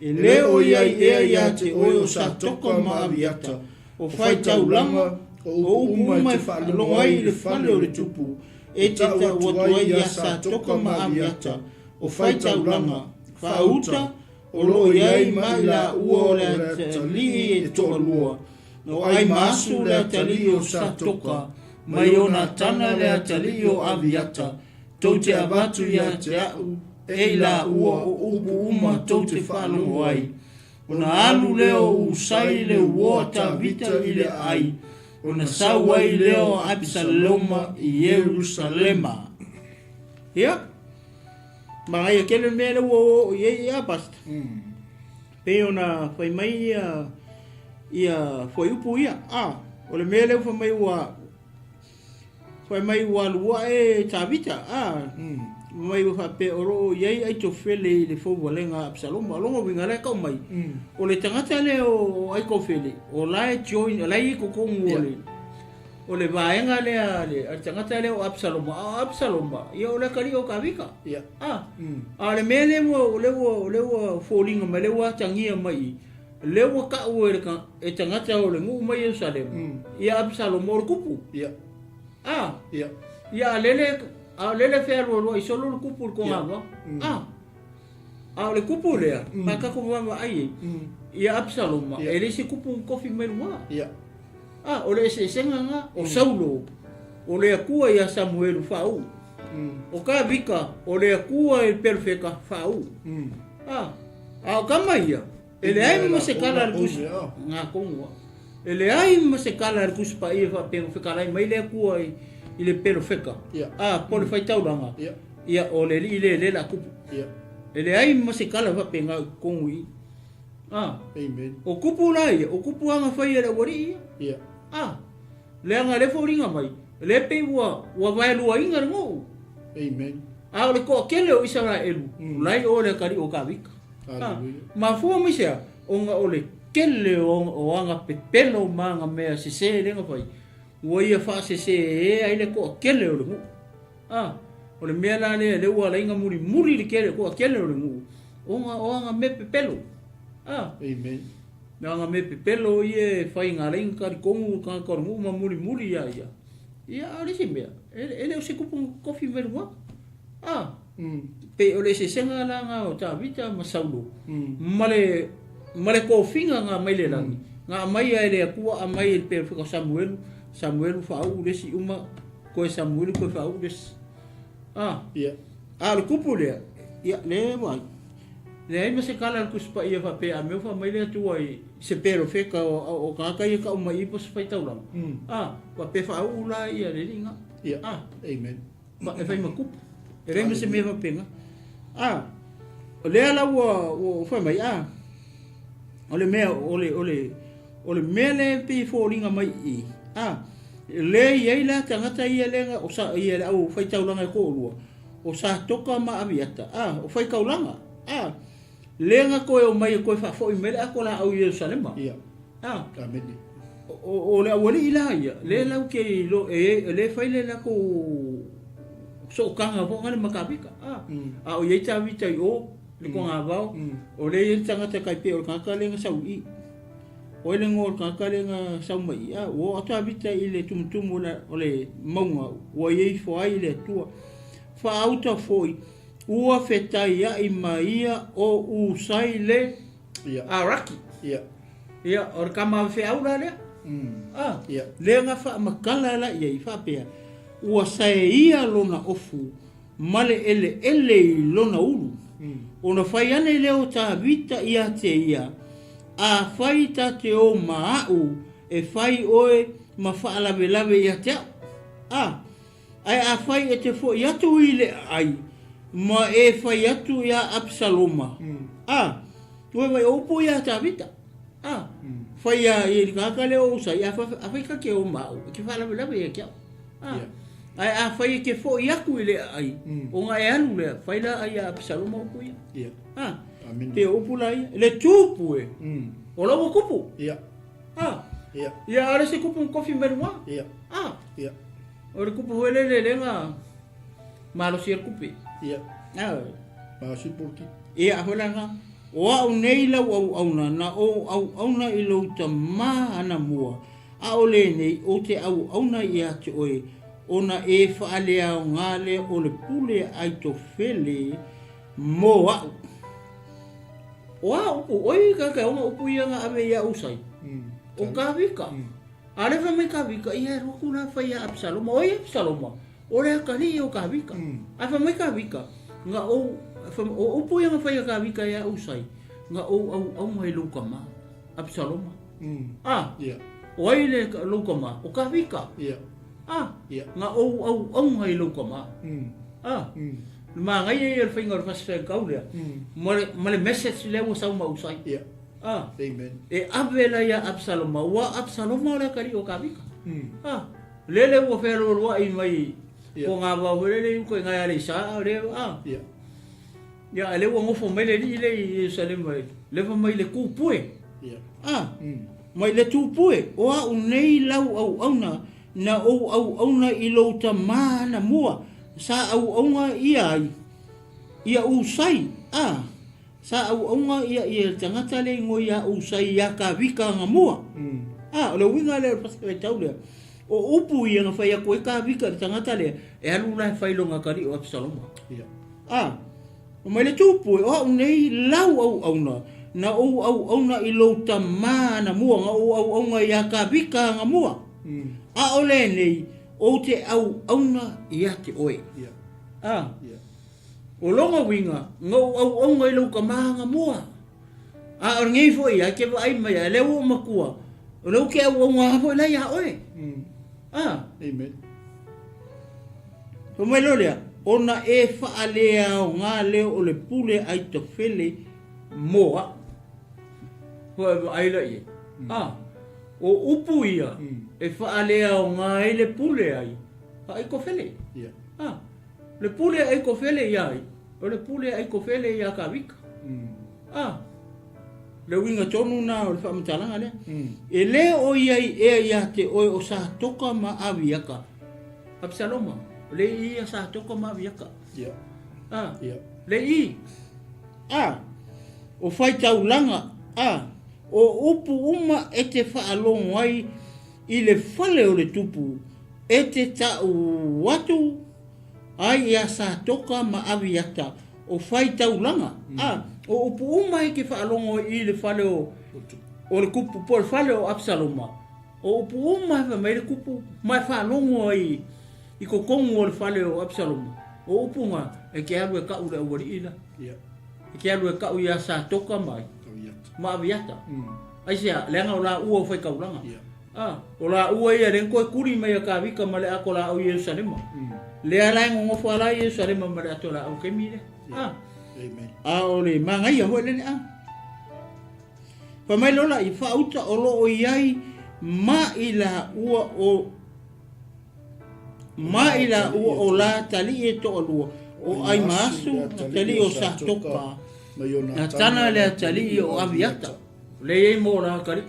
E leo iai ea ia te oe o sa toka ma aviata o whai taulanga o uma te whaalonga i le whale o le tupu e te tauatua ia sa toka ma aviata o whai taulanga whauta o lo iai mai la ua o le tali e toa lua no ai masu le tali o sa toka mai ona tana le atali o aviata, tau te abatu ia te au, e la ua o upu uma tau te whalongo ai. Ona alu leo usai le ua ta vita i le ai, ona sawai leo Apisaloma i Jerusalema. Ia? Marai a kele mele ua o iei ia pasta. Pe ona whai mai ia whai upu ia. O le mele whai mai ua foi mai walua e tavita mai wa pe oro yai ai to fele le fo walenga Absalom longo winga le ka mai o le tangata le o ai ko fele o lai join lai ko ko ngole o le vaenga le tangata le o Absalom ia o le kari o kavika ia a le mele le falling ma le wa tangia mai le wa ka o e tangata o le ngu mai Jerusalem ia Absalom o kupu ia ia lele ferro lo i solo kupu ko ngava a le kupu le ma ka ko va ai ia Absalom ele se kupu kofi melua ia o le se senga nga o Saulo o le akua ia Samuel fau o ka vika o le akua e perfeka fau o kama ia ele ai mo se kala kus nga kongo ele ai mo se kala kus pa ia fa pe feka lai mai le akua i le perfeka po le faitau langa ia o le ile la kupu ele ai mo se kala fa pe nga kongo amen o kupu lai o kupu anga fai le wari ia le anga le foringa mai le pe wa vai lua inga ngo amen o le ko kele o Israel lai o le kari o kavika ma fu mi sia o le kele o anga pepelo manga mea se le nga pai wo ia fa se ai le ko kele o ngo o le mea la le wa la inga muri le kele ko kele o ngo o anga me pepelo amen nga me pepelo ie fai nga ring kar kongu ka kormu ma muri ia ale se mea ele o se kupu kofi verwa pe ole se senga la nga o ta vita ma Saulo male ko finga nga mai le langi nga mai ele akua a mai pe ko Samuel fa u le si uma ko Samuel ko fa u des le kupu le ia le wa le ai se kala ku spa ia fa pe a meu fa mai le tu ai se pero feka o ka ia ka mai pos fai tau lang wa pe fa u la ia le ringa amen ma e fai makup e re se me fa penga o le ala o fa mai o le mea o le mele pe fo ringa mai le ia la tangata ia lenga o sa ia au fai tau langa ko lua o sa toka ma aviata o fai kaulanga lenga ko o mai ko fa fo i mele akola au Jerusalem amen o le wali ila ia le la ke lo le fai le la ko so kanga fo ngale makabika o ye ta vita o le ko ngava o le tanga te kai pe o kanga lenga sau i o le ngol kanga lenga sau mai o ta vita i le tumtum o le maunga o ye fo ai le tua fa auta foi ua fetai ai maia o usai le araki ia or kama fe aula le le nga fa makala la ia fa pe ua sai ia lona ofu male ele lona ulu ona fai ane le o ta vita ia te ia a fai ta te o maau e fai oe ma fa ala lave ia te ai a fai e te fo ia tu ile ai ma e fai atu ia Absaloma ue vai opo ia ta vita fai ia i kaka le o sa ia fai ka ke o mau ke fa la ia kia ai a fai ke fo ia ku ile ai o nga e anu le fai la ai Absaloma opo ia te opo la ia le tupu o la o kupu ia ale se kupu kofi merua o le kupu hele le nga malo sier kupi ma si porki hola nga o au nei la au na i lo ta ma ana mua o le nei o te au na ia te oe ona e faale au ngale o le pule ai to fele mo oi ka o puia nga ave ia usai o ka vika ale fa me ka vika ia ro kuna fa ia Absalom o le kali o ka vika a fa me ka vika nga o puia nga fa ia ka vika ia usai nga o mai lo kama Absalom oi le lo kama o ka vika nga o mai lo kama ma ngai e finger fast kaule male message le mo sa ma usai amen e avela ya Absalom le kari o ka vika lele wo fero lo ai mai ko nga va le ko nga ya le sa le ya le wo mo mai le Jerusalem le va mai le kupue mai le tupue o nei lau au na na au na ilo ta mana mua sa au nga ia usai sa au nga ia tangata le ngoia usai ia ka vika nga mua o le winga le pasaka tau le o upu ia nga fai ko ka vika tangata le e alu la fai longa kari o Absalom o mai le tupu o nei lau au na au na ilo ta mana mua nga au nga ia ka vika nga mua o le nei o te au na ia te oe o longa winga au ngai lo ka manga mua o ngai foi ia ke ai mai le o makua o lo ke au nga foi la ia oe amen o mai lo le ona e fa alea o nga le o le pule ai to fele moa ho ai la ia o upu ia e fa alea o nga le pule ai ai ko fele le pule ai ko fele ia o le pule ai ko fele ia ka vika le winga tonu na o le whamatalanga le e le o ia te oe o sa toka ma aviaka Absaloma le ia sa toka ma aviaka le o fai taulanga o upu uma e te whaalongo ai i le fale o le tupu e te tau watu ai ia sa toka ma aviata o fai taulanga o upu uma e ke whaalongo i le fale o le kupu po le fale o Absaloma o upu uma e mai le kupu mai whaalongo i kokongo o le fale o Absaloma o upu nga e ke alu e kau le awari ina e ke alu e kau ia sa toka mai ma aviata ai sea leanga o la ua o fai kaulanga o la ua ia ren koe kuri mai a ka vika ma le ako la au Yerusalema le alai ngofo ala Yerusalema ma le ato la au kemi le amen o le mangai a hoe lene pa mai lola i whauta o lo o iai ma ila ua o la tali e to o lua o ai masu tali o sa toka na tana le tali o aviata le e mo la kari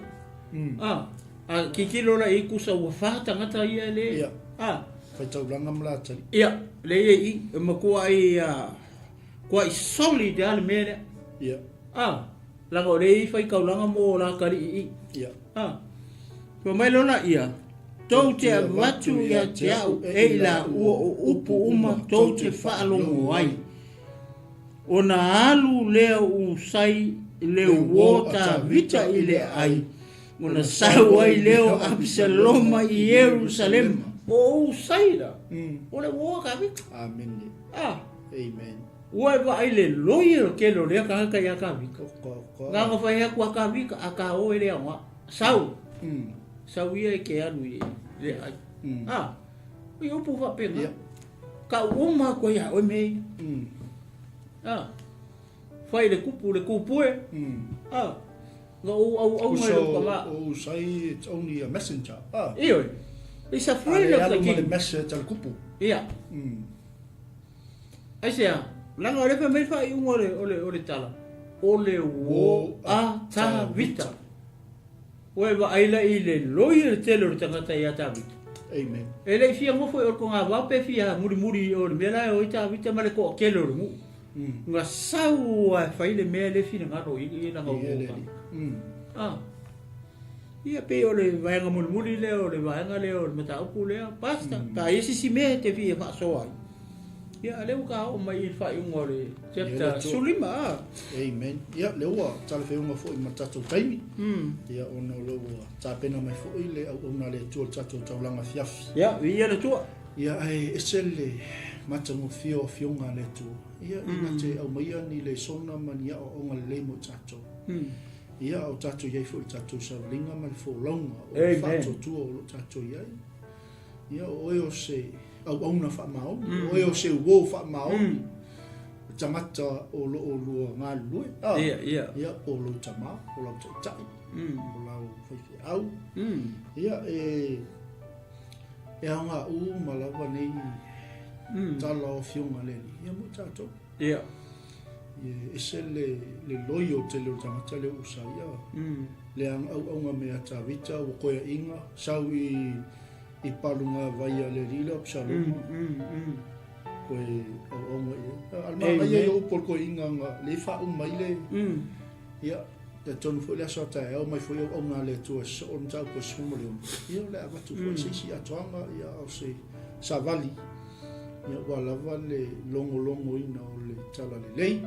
kiki lola i kusa ua whata ngata ia le fai taulanga mla tali le e makua ai kua i solid ale mele langa o le i fai kaulanga mo la kari kua mai lona ia tau te watu ia te au e la ua o upu uma tau te whaalongo ai o na alu leo usai leo wota vita i le ai o na sau ai leo Absaloma i Yerusalem o usai la o le woa ka vika amen amen ua e wa ai le loia ke lo lea ka ia ka vika nga nga fai hea ka vika a ka o e lea wa sau ia e ke anu i le ai i upu wa penga ka uma ko ia o mei fai le kupu e nga au ngai lo ka ma o say it's only a messenger iyo it's a friend of the king message al kupu ai sea langa o le fa mai fai un ole tala o le wo a ta vita o e va aila i le loia te lo tangata ia ta vita amen ele fia mo foi o ko nga va pe fia muri o le mela o ta vita male ko ke lo mu nga sau a fai le mele fina nga ro i na ngo ia pe o le vai nga muri le o le vai nga le o mata o le basta ta isi si me te fia fa so ai ia le ka o mai fa i ngore chapter sulima amen ia le wa tala fe unga fo i matato taimi ia ono lo ta pena mai fo i le au ona le tu tato taulanga fiaf ia ia le tu ia ai esele mata mo fionga le tu ia ina te au mai ani le sona mania o onga le mo tato ia o tato ia fo tato sa linga mal fo longa o fato tu o tato ia o yo se au ona fa mau o yo se wo fa mau tamata o lo nga lu ia o lo tama o lo tai o lo fa au ia e nga u malawa nei talo fiunga le ia mo tato ia e se le loyo te le tamata le usa ia le au nga me ata vita o ko inga sau i I palunga vai a le rila o psaloma. Koe o onga i. Alma ai e o por koe inganga le wha umai le. Ia, te tonu fo le aso tae au mai fo i o ngā le tua so o mtau ko sumo le om. Ia le avatu fo si atoanga ia au se savali. Ia walawa le longo ina o le tala le lei.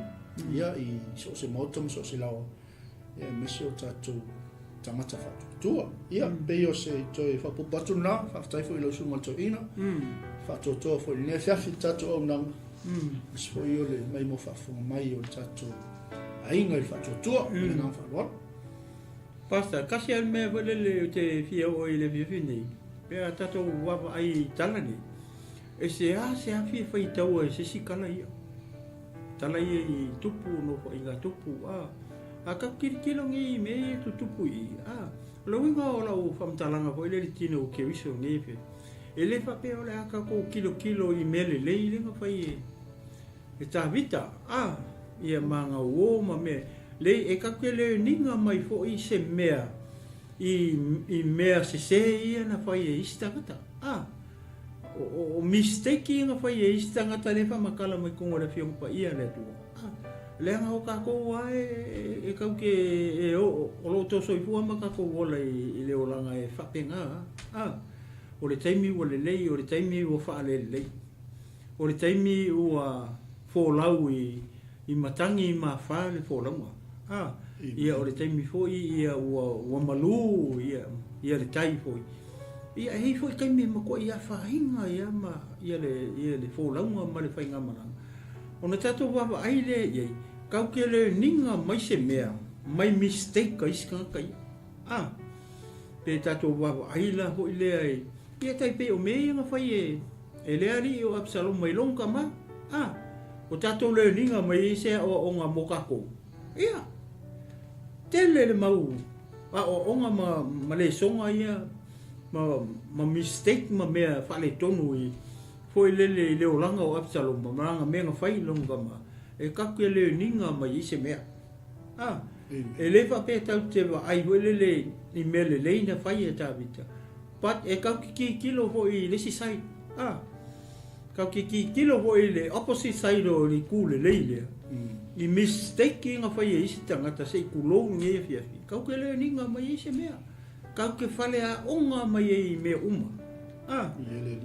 Ia i so se motom so se lao. Ia mese o tatou tamata fatu tua. Ia peo se toi fapu batu na, fafutai fo i lo sunga to ina. Fatu toa fo i ne fiafi tatou au nanga. Mese fo i o le mai mo fafunga mai o tatou ainga i fatu tua. Ia nang faluan. Pasta, kasi al mea walele te fia o i le fiafi nei. Pea tatou wawa ai tala nei. E se a fia fai tau e se sikala ia. Tala ia i tupu no ko inga tupu. A ka kirikilo ngi me tu tupu i. Lo winga o la o famtalanga ko ile tino ke wiso ngefe. Ele fa pe ole aka ko kilo i mele le ile nga fai e ta vita. Ia manga o ma me le e ka kele ninga mai fo i se mea. I mea se ia na fai e istangata. O mistake nga fai e istangata le fa makala mai kongo le fiong pa ia le tu. Le nga o ka ko wa e ka ke e o lo to so i fu ma ka ko ola i le olanga e fa penga. O le taimi o le lei, o le taimi o fa le lei. O le taimi o fo lau i matangi ma fa le fo lau. Ia o le taimi fo ia o malu ia le tai fo. Ia hei fo kai me ma ko ia fa hinga ia le fo lau ma le fa nga ma. Ona tato wa ai le ia kau ke le ninga mai se mea mai mistake ka iska kai. Pe tato wa ai la ho ile ai. Ia tai pe o me nga fai e le ali o Absalom mai longa ma. O tato le ninga mai se o nga mokako. Ia. Tele le mau. O nga ma le songa ia ma mistake ma mea fa le tonu i. Foi le olanga o Absalom ma nga me nga fai longa ma. E kaku le ninga mai se mea. E le fa pe tau te wa ai le i mele le na fai e tavita. But e kaku ki kilo ho i le si sai. Kaku ki kilo ho i le opposite side o li kule le le. I mistake nga fai e isi tangata se kulo nge fiafi. Kaku le ninga mai se mea. Kaku fale a onga mai e me uma.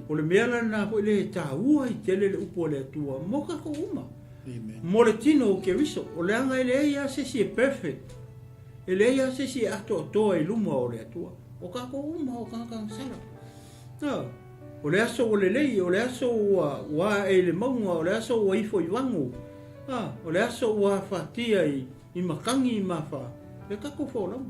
O le mea na ho le taua i tele le upo le tua moka ko uma. Mo le tino o ke riso, o le anga ele ia se si e perfect. Ele ia se si ato toa i luma o le atua. O ka ko uma o ka sala. O le aso o le lei, o le aso wa e le maunga, o le aso wa ifo i wangu. O le aso wa fatia i makangi i mafa. Le ka ko fo lau.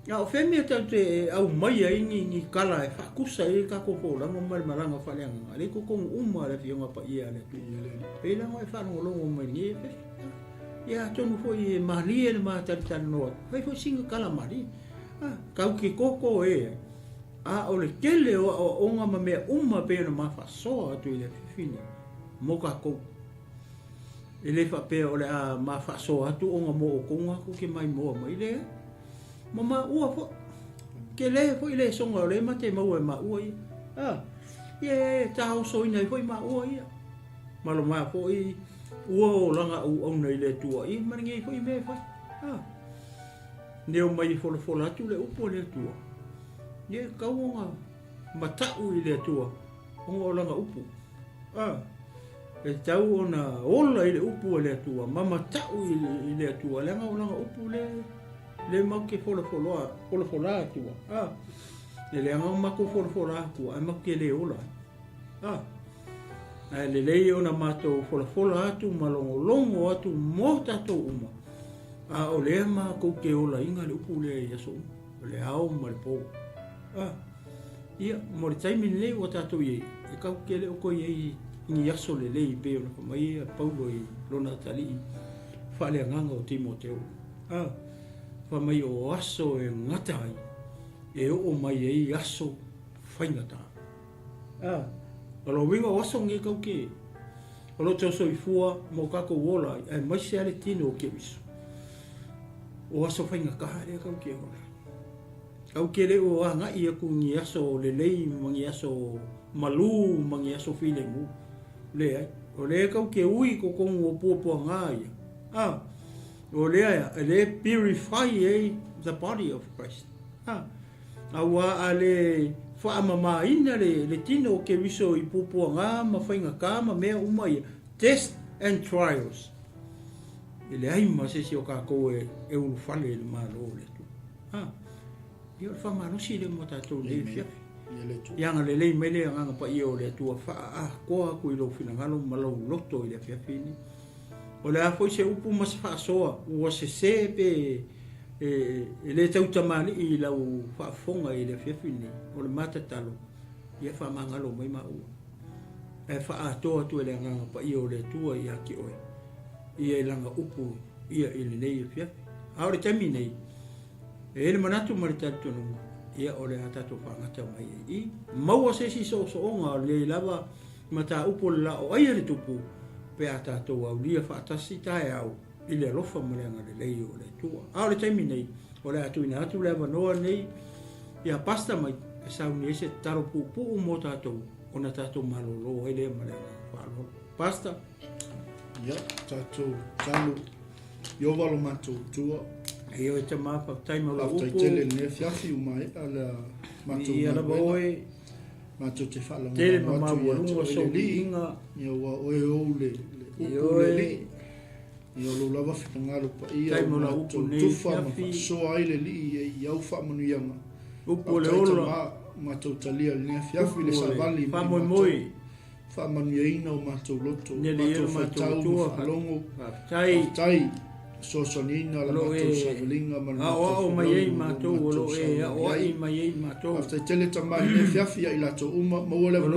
O whemea tau te au mai ai ni kala e whakusa e kako po lango mai maranga whaleanga. Le ko kong uma le fionga pa ia le tu. Pei lango e whanongo longo mai ni e whi. Ia tonu fo i mahali e le maa taritana noa. Whai fo singa kala mahali. Kau ki koko e. O le kele o onga ma mea uma pe na maa whasoa atu i le whiwhine. Moka kou. E le whapea o le maa whasoa atu onga mo o konga ko ke mai moa mai le. Mama ua fo ke le fo ile songa le mate mau e ma ua i ye tau so ina fo i ma ua ia malo ma fo i ua o langa u nei le tua i maringi fo i me fo neo mai fo la tu le upo le tua ye kaunga matau i le tua o langa upu e tau ona ola i le upu le tua mama tau i le tua langa o langa upu le mau ke fola tua. Le anga mako fola tua, ai mau ke le ola. Le lei ona mato fola atu, malongo atu, mo tato uma. O le mako ke ola inga le upu le yaso, le au ma le po. Ia, mo le taimi le o tato ye, e kau ke le oko ye ni yaso le lei pe ona mai paulo i lona tali. Fale nganga o Timoteo. Mai o aso e ngata ai, e o mai e aso whaingata. Alo winga o aso nge kau ke, alo te oso i fua mo kako wola, e mai se ale tino o ke wiso. O aso whaingakaha rea kau ke hola. au kele o anga ia ku ngi aso le lei mangi aso malu mangi aso file mu le ai o le kau ke ui ko kongu o puapua ngā ia o le aia le purify the body of Christ aua a le whaamama ina le tino o ke wiso i puapua ngā ma whainga kā ma mea uma ia test and trials le ai ma se si o kako e ulu whale le malo le tu ia le whamanosi le mo tātou le fiafi ianga le lei mele anga pa ia o le tua wha koa kui lo finangalo malau loto i le fiafi ni o le a foi se upu mas wha soa ua se pe le tau tamani i lau whaafonga i le fiafi ni o le mata talo ia whamangalo mai ma ua e wha atoa tu le anga pa ia o le tua ia ki oe ia i langa upu ia i le nei fiafi aore tami nei e le manatu maritatu nunga ia o le atatu whangata mai i maua se si so onga le lava mata upo la o aia le tupu pe atatu au lia whaatasi tae au i le alofa marenga le lei o le tua aore tami nei o le atu ina atu le avanoa nei ia pasta mai e sauni ese taro pupu mo tatou o na tatou malolo e le marenga whaalo pasta ia tatou talo yo valo matou tua Io e te mapa taima la upo. After tele ne fiafi umai ala matou. Ia la boe. Matou te fala. Tele mama walunga so inga. Ia wa oe o le. Io le. Io lo lava fitangalo pa ia. Taima la upo ne fiafi. So ai le li ia ufa manu ianga. Upo le ola. Matou talia ne fiafi le savali. Famo moi. Famo ina o matou loto. Matou fatau tua. Longo. Tai. So sonina la matou savelinga man o mai ei matou o o ai mai ei matou after tele tamai ne fiafia ila to uma mo le no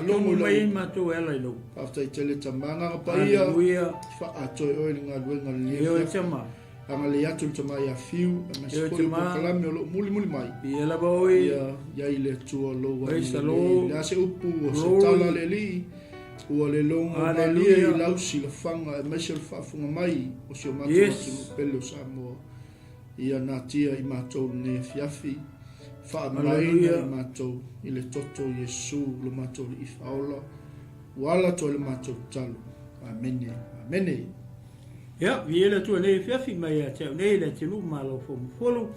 longo mai ei matou ela ilo after tele tamanga pa ia fa ato o nga luenga le ia chama anga le atu tamai a fiu ma se ko kalame lo muli mai ia la boi ia ile tu lo wa ia se upu o se tala le li ua le longo malia i lausi la fanga e mese le whaafunga mai o se o matua tu pele o Samoa ia nā tia i mātou ne fiafi whaamaina i mātou i le toto Yesu le mātou le iwhaola wala to le mātou talo amene amene ia viela tu nei fiafi mai a tau nei le tilu malo fomu folu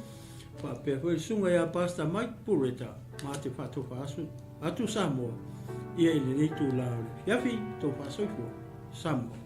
whapea hoi sunga ia pasta Mike Pureta mā te whatoka asu atu Samoa ia i le nei tu lao le fiafi tō whasoi fua Samoa